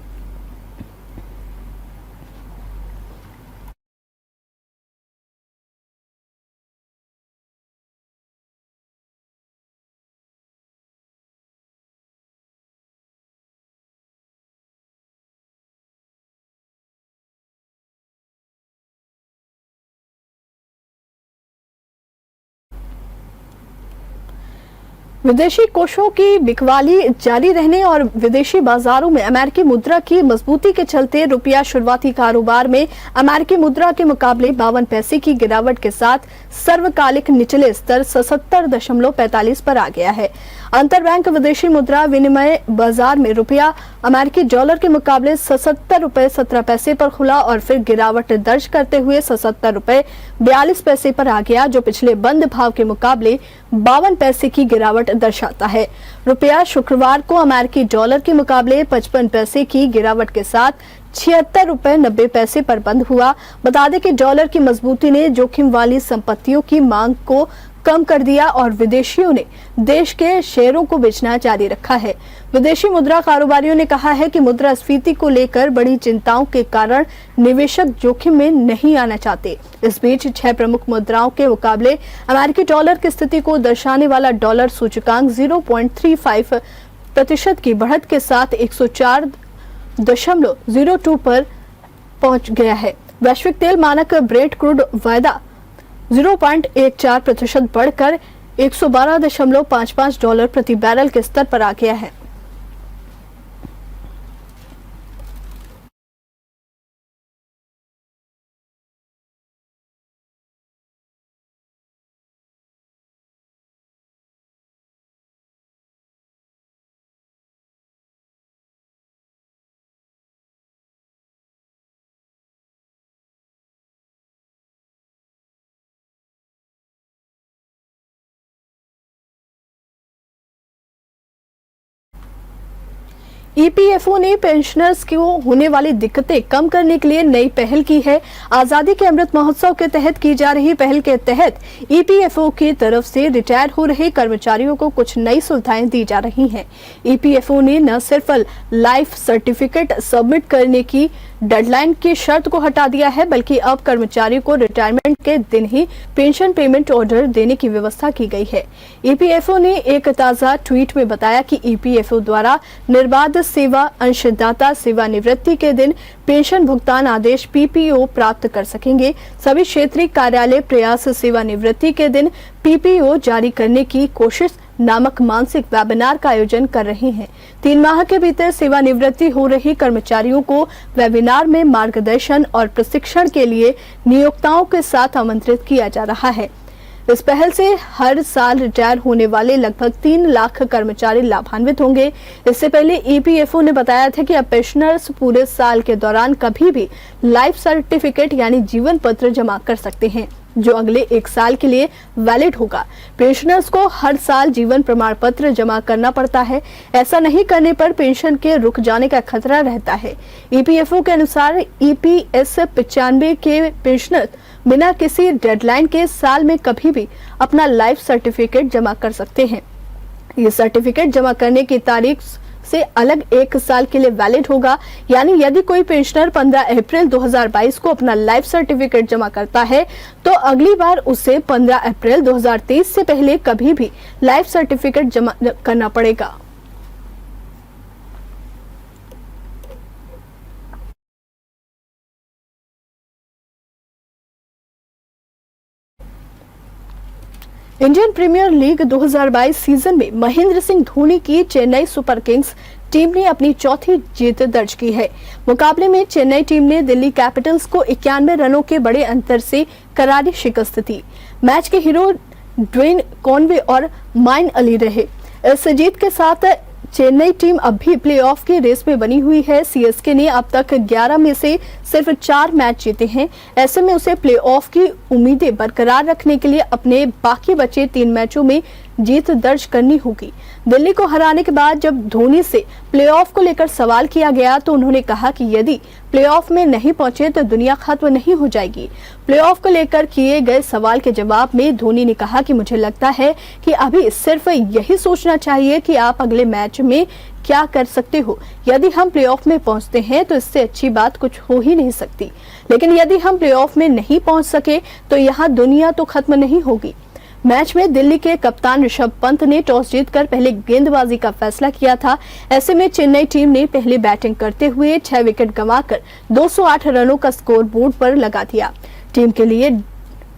Speaker 1: विदेशी कोषों की बिकवाली जारी रहने और विदेशी बाजारों में अमेरिकी मुद्रा की मजबूती के चलते रुपया शुरुआती कारोबार में अमेरिकी मुद्रा के मुकाबले 52 पैसे की गिरावट के साथ सर्वकालिक निचले स्तर 77.45 पर आ गया है। अंतरबैंक विदेशी मुद्रा विनिमय बाजार में रुपया अमेरिकी डॉलर के मुकाबले 77 रुपए 17 पैसे पर खुला और फिर गिरावट दर्ज करते हुए 77 रुपए 42 पैसे पर आ गया, जो पिछले बंद भाव के मुकाबले 52 पैसे की गिरावट दर्शाता है। रुपया शुक्रवार को अमेरिकी डॉलर के मुकाबले 55 पैसे की गिरावट के साथ 76 रुपए 90 पैसे पर बंद हुआ। बता दें कि डॉलर की मजबूती ने जोखिम वाली संपत्तियों की मांग को कम कर दिया और विदेशियों ने देश के शेयरों को बेचना जारी रखा है। विदेशी मुद्रा कारोबारियों ने कहा है कि मुद्रास्फीति को लेकर बड़ी चिंताओं के कारण निवेशक जोखिम में नहीं आना चाहते। इस बीच 6 प्रमुख मुद्राओं के मुकाबले अमेरिकी डॉलर की स्थिति को दर्शाने वाला डॉलर सूचकांक 0.35% की बढ़त के साथ 104.02 पर पहुंच गया है। वैश्विक तेल मानक ब्रेंट क्रूड वायदा 0.14% बढ़कर $112.55 प्रति बैरल के स्तर पर आ गया है। ईपीएफओ ने पेंशनर्स को होने वाली दिक्कतें कम करने के लिए नई पहल की है। आजादी के अमृत महोत्सव के तहत की जा रही पहल के तहत ईपीएफओ की तरफ से रिटायर हो रहे कर्मचारियों को कुछ नई सुविधाएं दी जा रही हैं। ईपीएफओ ने न सिर्फ लाइफ सर्टिफिकेट सबमिट करने की डेडलाइन की शर्त को हटा दिया है, बल्कि अब कर्मचारी को रिटायरमेंट के दिन ही पेंशन पेमेंट ऑर्डर देने की व्यवस्था की गई है। ईपीएफओ ने एक ताजा ट्वीट में बताया कि ईपीएफओ द्वारा निर्बाध सेवा अंशदाता सेवानिवृत्ति के दिन पेंशन भुगतान आदेश पीपीओ प्राप्त कर सकेंगे। सभी क्षेत्रीय कार्यालय प्रयास सेवानिवृत्ति के दिन पीपीओ जारी करने की कोशिश नामक मानसिक वेबिनार का आयोजन कर रहे हैं। 3 माह के भीतर सेवानिवृत्ति हो रही कर्मचारियों को वेबिनार में मार्गदर्शन और प्रशिक्षण के लिए नियोक्ताओं के साथ आमंत्रित किया जा रहा है। इस पहल से हर साल रिटायर होने वाले लगभग 3 लाख कर्मचारी लाभान्वित होंगे। इससे पहले ईपीएफओ ने बताया था कि अब पेंशनर्स पूरे साल के दौरान कभी भी लाइफ सर्टिफिकेट यानी जीवन पत्र जमा कर सकते हैं। जो अगले 1 साल के लिए वैलिड होगा। पेंशनर्स को हर साल जीवन प्रमाण पत्र जमा करना पड़ता है। ऐसा नहीं करने पर पेंशन के रुक जाने का खतरा रहता है। ईपीएफओ के अनुसार ईपीएस 95 के पेंशनर बिना किसी डेडलाइन के साल में कभी भी अपना लाइफ सर्टिफिकेट जमा कर सकते हैं। ये सर्टिफिकेट जमा करने की तारीख से अलग 1 साल के लिए वैलिड होगा। यानी यदि कोई पेंशनर 15 अप्रैल 2022 को अपना लाइफ सर्टिफिकेट जमा करता है तो अगली बार उसे 15 अप्रैल 2023 से पहले कभी भी लाइफ सर्टिफिकेट जमा करना पड़ेगा। इंडियन प्रीमियर लीग 2022 सीजन में महेंद्र सिंह धोनी की चेन्नई सुपर किंग्स टीम ने अपनी चौथी जीत दर्ज की है। मुकाबले में चेन्नई टीम ने दिल्ली कैपिटल्स को 91 रनों के बड़े अंतर से करारी शिकस्त दी। मैच के हीरो ड्वेन कॉनवे और माइन अली रहे। इस जीत के साथ चेन्नई टीम अब भी प्लेऑफ की रेस में बनी हुई है। सीएसके ने अब तक 11 में से सिर्फ 4 मैच जीते हैं। ऐसे में उसे प्लेऑफ की उम्मीदें बरकरार रखने के लिए अपने बाकी बचे 3 मैचों में जीत दर्ज करनी होगी। दिल्ली को हराने के बाद जब धोनी से प्लेऑफ को लेकर सवाल किया गया तो उन्होंने कहा कि यदि प्लेऑफ में नहीं पहुंचे तो दुनिया खत्म नहीं हो जाएगी। प्लेऑफ को लेकर किए गए सवाल के जवाब में धोनी ने कहा कि मुझे लगता है कि अभी सिर्फ यही सोचना चाहिए कि आप अगले मैच में क्या कर सकते हो। यदि हम प्लेऑफ में पहुंचते हैं तो इससे अच्छी बात कुछ हो ही नहीं सकती, लेकिन यदि हम प्लेऑफ में नहीं पहुंच सके तो यहाँ दुनिया तो खत्म नहीं होगी। मैच में दिल्ली के कप्तान ऋषभ पंत ने टॉस जीतकर पहले गेंदबाजी का फैसला किया था। ऐसे में चेन्नई टीम ने पहले बैटिंग करते हुए 6 विकेट गंवाकर 208 रनों का स्कोर बोर्ड पर लगा दिया। टीम के लिए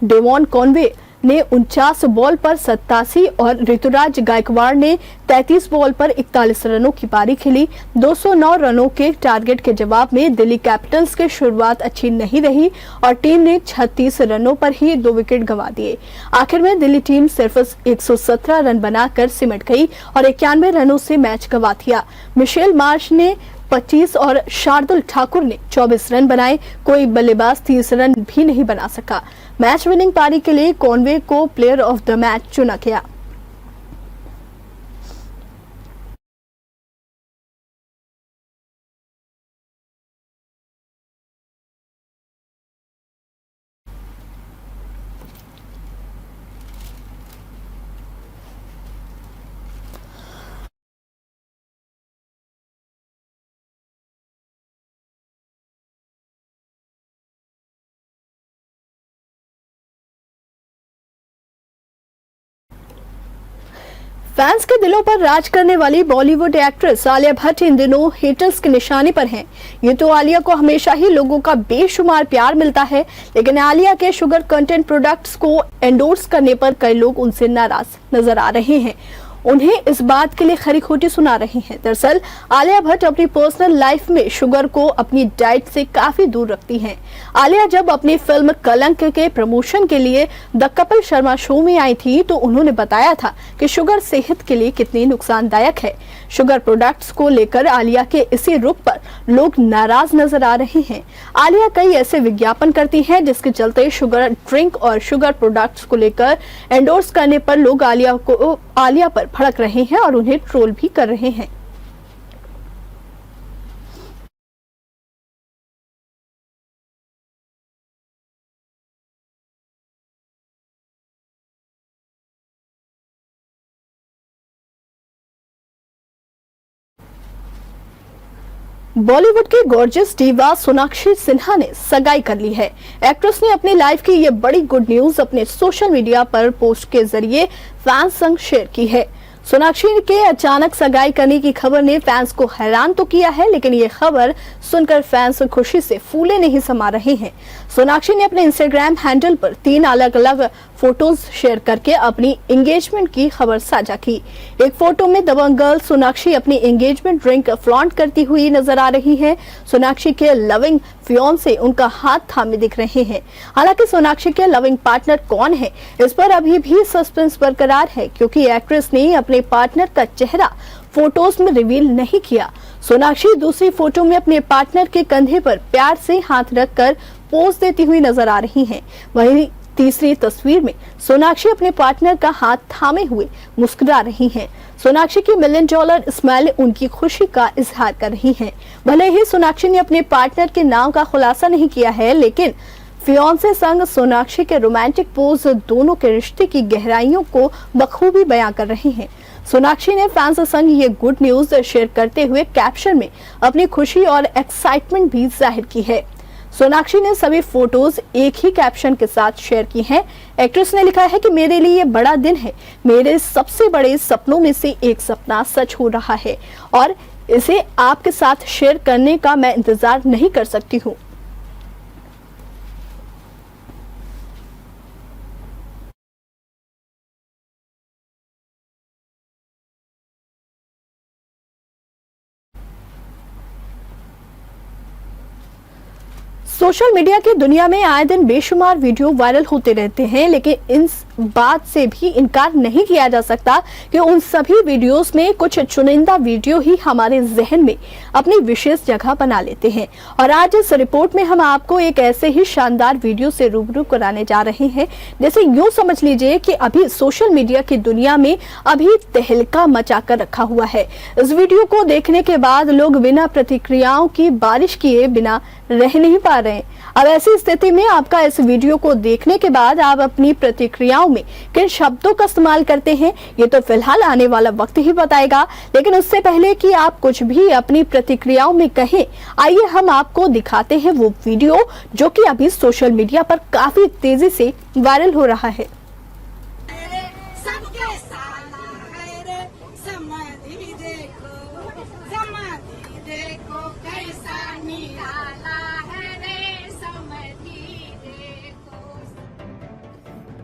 Speaker 1: डेवॉन कॉनवे ने 49 बॉल पर 87 और ऋतुराज गायकवाड़ ने 33 बॉल पर 41 रनों की पारी खेली। 209 रनों के टारगेट के जवाब में दिल्ली कैपिटल्स की शुरुआत अच्छी नहीं रही और टीम ने 36 रनों पर ही 2 विकेट गंवा दिए। आखिर में दिल्ली टीम सिर्फ 117 रन बनाकर सिमट गई और 91 रनों से मैच गंवा दिया। मिशेल मार्श ने 25 और शार्दुल ठाकुर ने 24 रन बनाए। कोई बल्लेबाज 30 रन भी नहीं बना सका। मैच विनिंग पारी के लिए कॉनवे को प्लेयर ऑफ द मैच चुना गया। फैंस के दिलों पर राज करने वाली बॉलीवुड एक्ट्रेस आलिया भट्ट इन दिनों हेटर्स के निशाने पर हैं। ये तो आलिया को हमेशा ही लोगों का बेशुमार प्यार मिलता है, लेकिन आलिया के शुगर कंटेंट प्रोडक्ट्स को एंडोर्स करने पर कई लोग उनसे नाराज नजर आ रहे हैं। उन्हें इस बात के लिए खरी खोटी सुना रहे हैं। दरअसल आलिया भट्ट अपनी पर्सनल लाइफ में शुगर को अपनी डाइट से काफी दूर रखती हैं। आलिया जब अपनी फिल्म कलंक के प्रमोशन के लिए द कपिल शर्मा शो में आई थी तो उन्होंने बताया था कि शुगर सेहत के लिए कितनी नुकसानदायक है। शुगर प्रोडक्ट्स को लेकर आलिया के इसी रुख पर लोग नाराज नजर आ रहे हैं। आलिया कई ऐसे विज्ञापन करती हैं जिसके चलते शुगर ड्रिंक और शुगर प्रोडक्ट्स को लेकर एंडोर्स करने पर लोग आलिया पर भड़क रहे हैं और उन्हें ट्रोल भी कर रहे हैं। बॉलीवुड की गॉर्जियस डीवा सोनाक्षी सिन्हा ने सगाई कर ली है। एक्ट्रेस ने अपनी लाइफ की ये बड़ी गुड न्यूज अपने सोशल मीडिया पर पोस्ट के जरिए फैंस संग शेयर की है। सोनाक्षी के अचानक सगाई करने की खबर ने फैंस को हैरान तो किया है, लेकिन ये खबर सुनकर फैंस खुशी से फूले नहीं समा रहे हैं। सोनाक्षी ने अपने इंस्टाग्राम हैंडल पर 3 अलग अलग फोटोज शेयर करके अपनी एंगेजमेंट की खबर साझा की। एक फोटो में दबंग गर्ल सोनाक्षी अपनी एंगेजमेंट ड्रिंक फ्लॉन्ट करती हुई नजर आ रही है। सोनाक्षी के लविंग फियांसे उनका हाथ थामे दिख रहे हैं। हालांकि सोनाक्षी के लविंग पार्टनर कौन है, इस पर अभी भी सस्पेंस बरकरार है, क्योंकि एक्ट्रेस ने अपने पार्टनर का चेहरा फोटोज में रिवील नहीं किया। सोनाक्षी दूसरी फोटो में अपने पार्टनर के कंधे पर प्यार से हाथ रखकर पोज देती हुई नजर आ रही हैं। वहीं तीसरी तस्वीर में सोनाक्षी अपने पार्टनर का हाथ थामे हुए मुस्कुरा रही हैं। सोनाक्षी की $1 मिलियन स्माइल उनकी खुशी का इजहार कर रही हैं। भले ही सोनाक्षी ने अपने पार्टनर के नाम का खुलासा नहीं किया है, लेकिन फियांसे संग सोनाक्षी के रोमांटिक पोज दोनों के रिश्ते की गहराइयों को बखूबी बयां कर रहे हैं। सोनाक्षी ने फैंस संग ये गुड न्यूज शेयर करते हुए कैप्शन में अपनी खुशी और एक्साइटमेंट भी जाहिर की है। सोनाक्षी ने सभी फोटोज एक ही कैप्शन के साथ शेयर की हैं। एक्ट्रेस ने लिखा है कि मेरे लिए ये बड़ा दिन है, मेरे सबसे बड़े सपनों में से एक सपना सच हो रहा है और इसे आपके साथ शेयर करने का मैं इंतजार नहीं कर सकती हूँ। सोशल मीडिया की दुनिया में आए दिन बेशुमार वीडियो वायरल होते रहते हैं, लेकिन इस बात से भी इनकार नहीं किया जा सकता कि उन सभी वीडियोस में कुछ चुनिंदा वीडियो ही हमारे जहन में अपनी विशेष जगह बना लेते हैं। और आज इस रिपोर्ट में हम आपको एक ऐसे ही शानदार वीडियो से रूबरू कराने जा रहे हैं, जैसे यूं समझ लीजिए कि अभी सोशल मीडिया की दुनिया में अभी तहलका मचा कर रखा हुआ है। इस वीडियो को देखने के बाद लोग बिना प्रतिक्रियाओं की बारिश किए बिना रह नहीं पा रहे हैं। अब ऐसी स्थिति में आपका इस वीडियो को देखने के बाद आप अपनी प्रतिक्रियाओं में किन शब्दों का इस्तेमाल करते हैं, ये तो फिलहाल आने वाला वक्त ही बताएगा। लेकिन उससे पहले कि आप कुछ भी अपनी प्रतिक्रियाओं में कहें, आइए हम आपको दिखाते हैं वो वीडियो जो कि अभी सोशल मीडिया पर काफी तेजी से वायरल हो रहा है।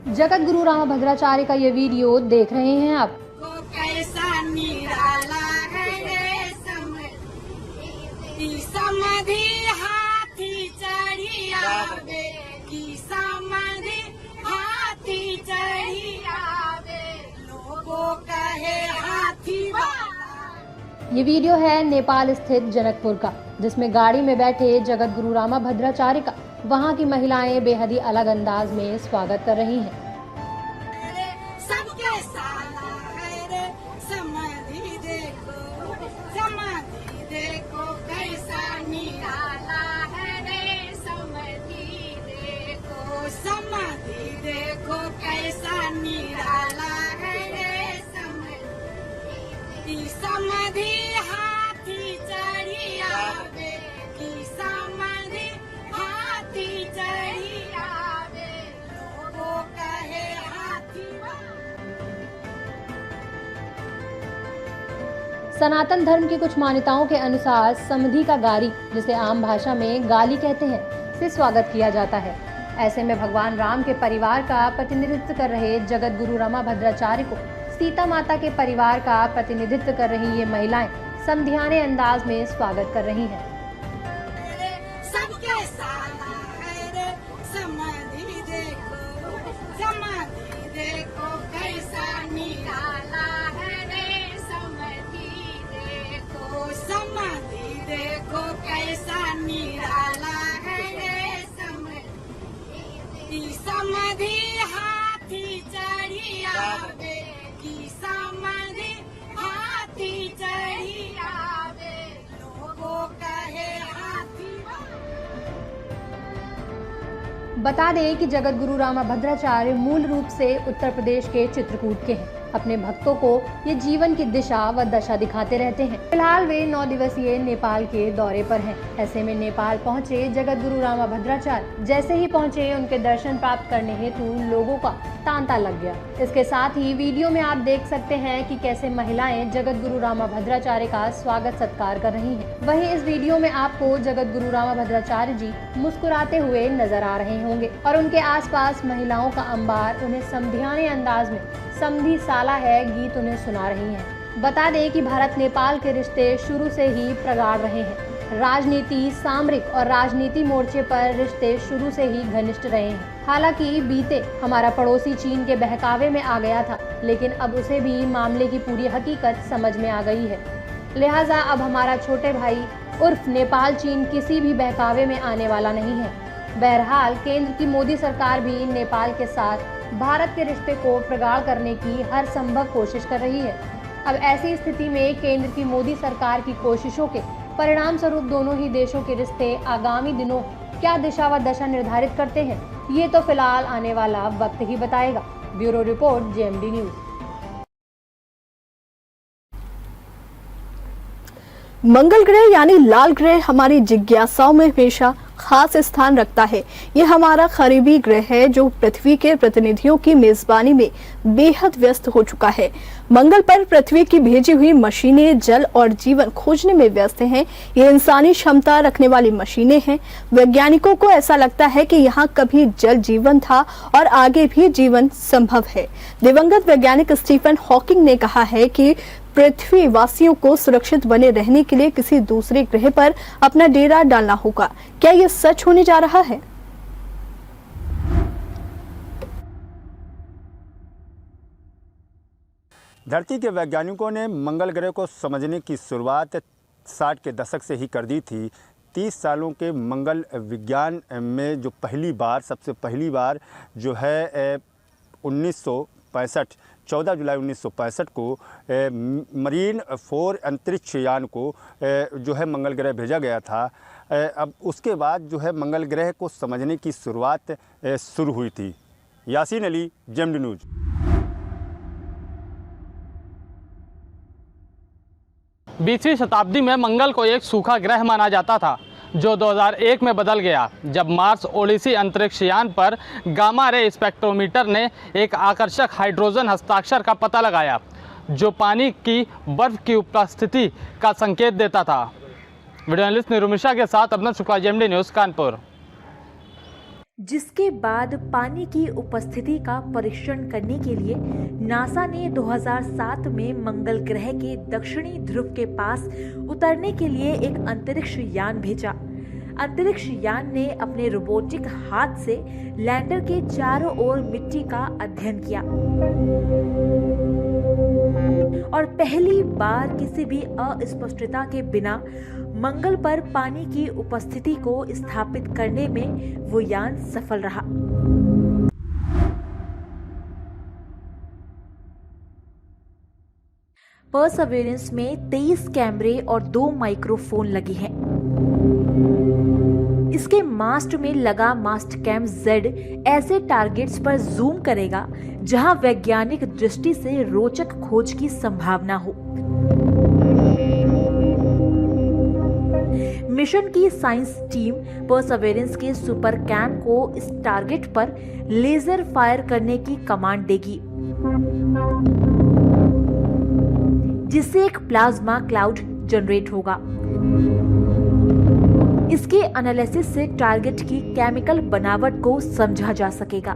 Speaker 5: जगत गुरु रामभद्राचार्य का ये वीडियो देख रहे हैं आप।
Speaker 6: कैसा निराला है रे समधि हाथी चढ़ी आवे, की समधि हाथी चढ़ी आवे, लोगों कहे हाथी वाला।
Speaker 5: ये वीडियो है नेपाल स्थित जनकपुर का, जिसमें गाड़ी में बैठे जगत गुरु रामभद्राचार्य का वहाँ की महिलाएं बेहद ही अलग अंदाज में स्वागत कर रही हैं।
Speaker 6: सबके साला है रे समाधि देखो कैसा निराला है रे समाधि देखो कैसा निराला है रे समाधि हाथी चढ़ी आवे, की समाधि हाथी चढ़ी आवे, लोगों कहे हाथी।
Speaker 5: सनातन धर्म की कुछ मान्यताओं के अनुसार समधि का गारी, जिसे आम भाषा में गाली कहते हैं, से स्वागत किया जाता है। ऐसे में भगवान राम के परिवार का प्रतिनिधित्व कर रहे जगत गुरु रामभद्राचार्य को सीता माता के परिवार का प्रतिनिधित्व कर रही ये महिलाएं समधियाने अंदाज में स्वागत कर रही हैं।
Speaker 6: सबके साला है रे समाधि देखो कैसा निराला है रे समाधि देखो कैसा निराला है रे समाधि हाथी चढ़ी आवे, की समाधि हाथी चढ़ी आवे, लोगों कहे हाथी।
Speaker 5: बता दें कि जगत गुरु रामभद्राचार्य मूल रूप से उत्तर प्रदेश के चित्रकूट के हैं। अपने भक्तों को ये जीवन की दिशा व दशा दिखाते रहते हैं। फिलहाल वे 9 दिवसीय नेपाल के दौरे पर हैं। ऐसे में नेपाल पहुंचे जगत गुरु रामभद्राचार्य जैसे ही पहुंचे, उनके दर्शन प्राप्त करने हेतु लोगों का तांता लग गया। इसके साथ ही वीडियो में आप देख सकते हैं कि कैसे महिलाएं जगत गुरु रामभद्राचार्य का स्वागत सत्कार कर रही हैं। वहीं इस वीडियो में आपको जगत गुरु रामभद्राचार्य जी मुस्कुराते हुए नजर आ रहे होंगे और उनके आसपास महिलाओं का अंबार उन्हें समधियाने अंदाज में समधी साला है गीत उन्हें सुना रही हैं। बता दें कि भारत नेपाल के रिश्ते शुरू से ही प्रगाढ़ रहे हैं। राजनीति, सामरिक और राजनीति मोर्चे पर रिश्ते शुरू से ही घनिष्ठ रहे हैं। हालांकि बीते हमारा पड़ोसी चीन के बहकावे में आ गया था, लेकिन अब उसे भी मामले की पूरी हकीकत समझ में आ गई है। लिहाजा अब हमारा छोटे भाई उर्फ नेपाल चीन किसी भी बहकावे में आने वाला नहीं है। बहरहाल केंद्र की मोदी सरकार भी नेपाल के साथ भारत के रिश्ते को प्रगाढ़ करने की हर संभव कोशिश कर रही है। अब ऐसी स्थिति में केंद्र की मोदी सरकार की कोशिशों के परिणाम स्वरूप दोनों ही देशों के रिश्ते आगामी दिनों क्या दिशा व दशा निर्धारित करते हैं, ये तो फिलहाल आने वाला वक्त ही बताएगा। Bureau report, JMD news.
Speaker 1: मंगल ग्रह यानी लाल ग्रह हमारी जिज्ञासाओं में हमेशा खास स्थान रखता है। ये हमारा करीबी ग्रह है जो पृथ्वी के प्रतिनिधियों की मेजबानी में बेहद व्यस्त हो चुका है। मंगल पर पृथ्वी की भेजी हुई मशीनें जल और जीवन खोजने में व्यस्त हैं। ये इंसानी क्षमता रखने वाली मशीनें हैं। वैज्ञानिकों को ऐसा लगता है कि यहाँ कभी जल जीवन था और आगे भी जीवन संभव है। दिवंगत वैज्ञानिक स्टीफन हॉकिंग ने कहा है कि पृथ्वी वासियों को सुरक्षित बने रहने के लिए किसी दूसरे ग्रह पर अपना डेरा डालना होगा। क्या ये सच होने जा रहा है?
Speaker 7: धरती के वैज्ञानिकों ने मंगल ग्रह को समझने की शुरुआत 60 के दशक से ही कर दी थी। 30 सालों के मंगल विज्ञान में जो सबसे पहली बार जो है 14 जुलाई 1965 को मरीन 4 अंतरिक्ष यान को जो है मंगल ग्रह भेजा गया था। अब उसके बाद जो है मंगल ग्रह को समझने की शुरुआत शुरू हुई थी। Yasin Ali, JMD news.
Speaker 8: बीसवीं शताब्दी में मंगल को एक सूखा ग्रह माना जाता था, जो 2001 में बदल गया जब मार्स ओडिसी अंतरिक्ष यान पर गामा रे स्पेक्ट्रोमीटर ने एक आकर्षक हाइड्रोजन हस्ताक्षर का पता लगाया, जो पानी की बर्फ की उपस्थिति का संकेत देता था। वीडियो जर्नलिस्ट निरुमिशा के साथ अभिनव शुक्ला, जेएमडी न्यूज़, कानपुर।
Speaker 9: जिसके बाद पानी की उपस्थिति का परीक्षण करने के लिए नासा ने 2007 में मंगल ग्रह के दक्षिणी ध्रुव के पास उतरने के लिए एक अंतरिक्ष यान भेजा। अंतरिक्ष यान ने अपने रोबोटिक हाथ से लैंडर के चारों ओर मिट्टी का अध्ययन किया और पहली बार किसी भी अस्पष्टता के बिना मंगल पर पानी की उपस्थिति को स्थापित करने में वो यान सफल रहा। परसेवरेंस में 23 कैमरे और 2 माइक्रोफोन लगे हैं। इसके मास्ट में लगा मास्ट कैम Z ऐसे टारगेट्स पर जूम करेगा जहां वैज्ञानिक दृष्टि से रोचक खोज की संभावना हो। मिशन की साइंस टीम परसेवरेंस के सुपर कैम को इस टारगेट पर लेजर फायर करने की कमांड देगी, जिससे एक प्लाज्मा क्लाउड जनरेट होगा। इसके एनालिसिस से टारगेट की केमिकल बनावट को समझा जा सकेगा।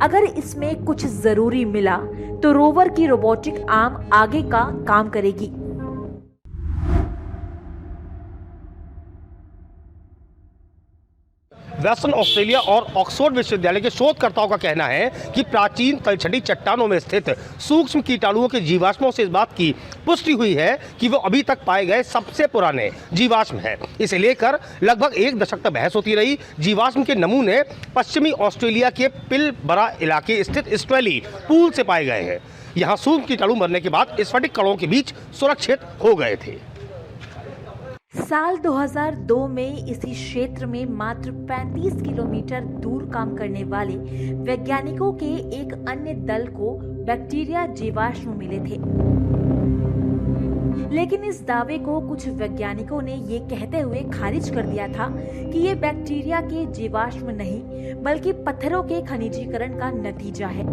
Speaker 9: अगर इसमें कुछ जरूरी मिला तो रोवर की रोबोटिक आर्म आगे का काम करेगी।
Speaker 10: वेस्टर्न ऑस्ट्रेलिया और ऑक्सफोर्ड विश्वविद्यालय के शोधकर्ताओं का कहना है कि प्राचीन तलछटी चट्टानों में स्थित सूक्ष्म कीटाणुओं के जीवाश्मों से इस बात की पुष्टि हुई है कि वो अभी तक पाए गए सबसे पुराने जीवाश्म हैं। इसे लेकर लगभग 1 दशक तक बहस होती रही। जीवाश्म के नमूने पश्चिमी ऑस्ट्रेलिया के पिलबरा इलाके स्थित स्ट्रेली पूल से पाए गए हैं। यहाँ सूक्ष्म कीटाणु मरने के बाद स्फटिक कणों के बीच सुरक्षित हो गए थे।
Speaker 9: साल 2002 में इसी क्षेत्र में मात्र 35 किलोमीटर दूर काम करने वाले वैज्ञानिकों के एक अन्य दल को बैक्टीरिया जीवाश्म मिले थे। लेकिन इस दावे को कुछ वैज्ञानिकों ने ये कहते हुए खारिज कर दिया था कि ये बैक्टीरिया के जीवाश्म नहीं बल्कि पत्थरों के खनिजीकरण का नतीजा है।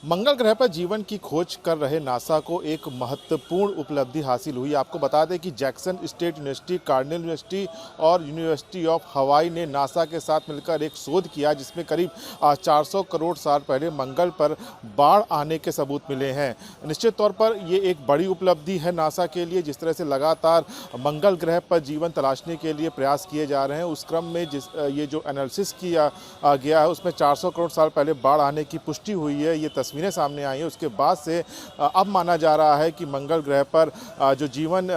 Speaker 11: मंगल ग्रह पर जीवन की खोज कर रहे नासा को एक महत्वपूर्ण उपलब्धि हासिल हुई। आपको बता दें कि Jackson state university, Cornell university और यूनिवर्सिटी ऑफ हवाई ने नासा के साथ मिलकर एक शोध किया जिसमें करीब 400 करोड़ साल पहले मंगल पर बाढ़ आने के सबूत मिले हैं। निश्चित तौर पर ये एक बड़ी उपलब्धि है नासा के लिए। जिस तरह से लगातार मंगल ग्रह पर जीवन तलाशने के लिए प्रयास किए जा रहे हैं, उस क्रम में ये जो एनालिसिस किया गया है उसमें 400 करोड़ साल पहले बाढ़ आने की पुष्टि हुई है। ये तस्वीर तस्वीरें सामने आई हैं उसके बाद से अब माना जा रहा है कि मंगल ग्रह पर जो जीवन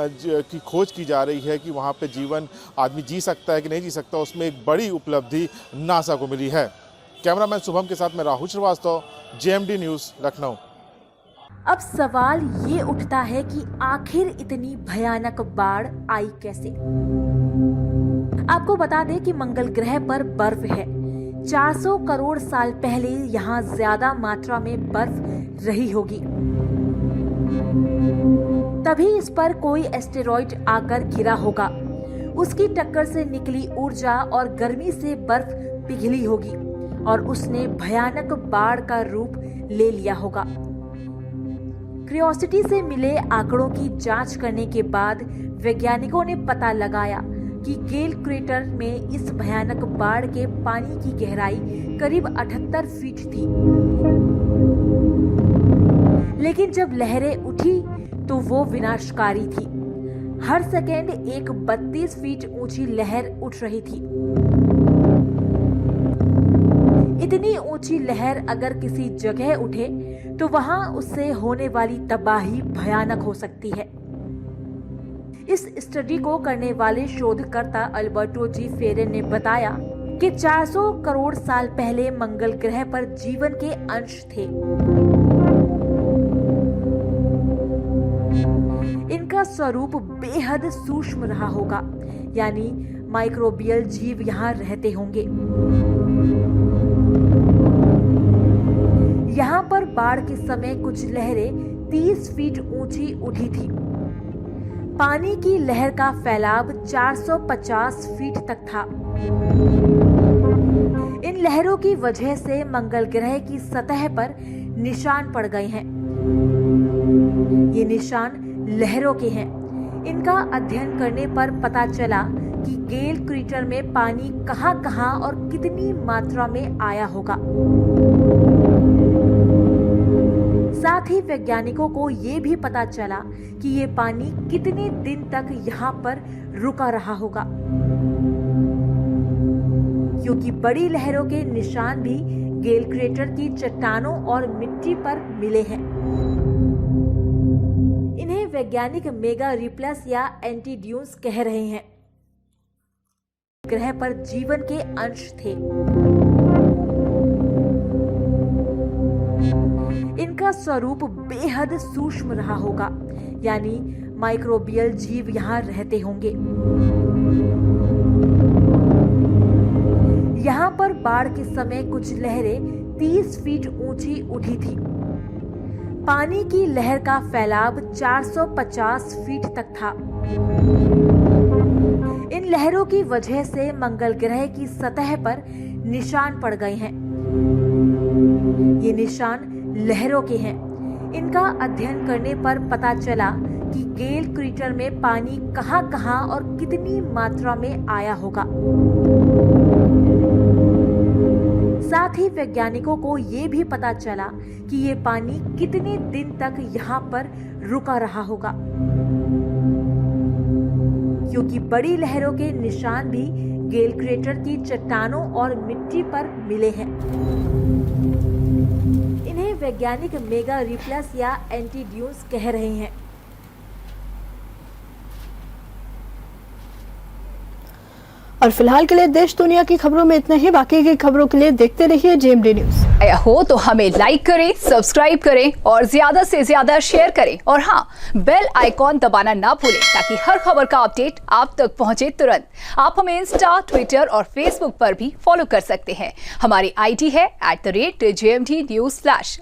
Speaker 11: की खोज की जा रही है कि वहाँ पे जीवन आदमी जी सकता है कि नहीं जी सकता, उसमें एक बड़ी उपलब्धि नासा को मिली है। कैमरामैन शुभम के साथ मैं राहुल श्रीवास्तव, JMD न्यूज़, लखनऊ।
Speaker 9: अब सवाल ये उठता है कि आखिर इतनी भयानक बाढ़ आई कैसे। आपको बता दें कि मंगल ग्रह पर बर्फ है। 400 करोड़ साल पहले यहाँ ज्यादा मात्रा में बर्फ रही होगी, तभी इस पर कोई एस्टेरॉइड आकर गिरा होगा। उसकी टक्कर से निकली ऊर्जा और गर्मी से बर्फ पिघली होगी और उसने भयानक बाढ़ का रूप ले लिया होगा। क्यूरियोसिटी से मिले आंकड़ों की जांच करने के बाद वैज्ञानिकों ने पता लगाया कि गेल क्रेटर में इस भयानक बाढ़ के पानी की गहराई करीब 78 फीट थी। लेकिन जब लहरें उठी तो वो विनाशकारी थी। हर सेकेंड एक 32 फीट ऊंची लहर उठ रही थी। इतनी ऊंची लहर अगर किसी जगह उठे तो वहां उससे होने वाली तबाही भयानक हो सकती है। इस स्टडी को करने वाले शोधकर्ता अल्बर्टो जी फेरेन ने बताया कि 400 करोड़ साल पहले मंगल ग्रह पर जीवन के अंश थे। इनका स्वरूप बेहद सूक्ष्म रहा होगा, यानी माइक्रोबियल जीव यहाँ रहते होंगे। यहाँ पर बाढ़ के समय कुछ लहरें 30 फीट ऊंची उठी थी। पानी की लहर का फैलाव 450 फीट तक था। इन लहरों की वजह से मंगल ग्रह की सतह पर निशान पड़ गए हैं। ये निशान लहरों के हैं। इनका अध्ययन करने पर पता चला कि गेल क्रेटर में पानी कहां-कहां और कितनी मात्रा में आया होगा। साथ ही वैज्ञानिकों को ये भी पता चला कि ये पानी कितने दिन तक यहाँ पर रुका रहा होगा, क्योंकि बड़ी लहरों के निशान भी गेल क्रेटर की चट्टानों और मिट्टी पर मिले हैं। इन्हें वैज्ञानिक मेगा रिप्लस या एंटीड्यून्स कह रहे हैं। ग्रह पर जीवन के अंश थे। इनका स्वरूप बेहद सूक्ष्म रहा होगा, यानी माइक्रोबियल जीव यहाँ रहते होंगे। यहाँ पर बाढ़ के समय कुछ लहरें 30 फीट ऊंची उठी थी। पानी की लहर का फैलाव 450 फीट तक था। इन लहरों की वजह से मंगल ग्रह की सतह पर निशान पड़ गए हैं। ये निशान लहरों के हैं। इनका अध्ययन करने पर पता चला कि गेल क्रेटर में पानी कहां-कहां और कितनी मात्रा में आया होगा। साथ ही वैज्ञानिकों को ये भी पता चला कि ये पानी कितने दिन तक यहाँ पर रुका रहा होगा, क्योंकि बड़ी लहरों के निशान भी गेल क्रेटर की चट्टानों और मिट्टी पर मिले हैं। इन्हें वैज्ञानिक मेगा रिप्लस या एंटीड्यून्स कह रहे हैं।
Speaker 1: और फिलहाल के लिए देश दुनिया की खबरों में इतना ही। बाकी की खबरों के लिए देखते रहिए JMD न्यूज़।
Speaker 12: हो तो हमें लाइक करें, सब्सक्राइब करें और ज्यादा से ज्यादा शेयर करें। और हाँ, बेल आइकॉन दबाना ना भूलें ताकि हर खबर का अपडेट आप तक पहुंचे तुरंत। आप हमें इंस्टा, ट्विटर और फेसबुक पर भी फॉलो कर सकते हैं। हमारी ID है @JMD News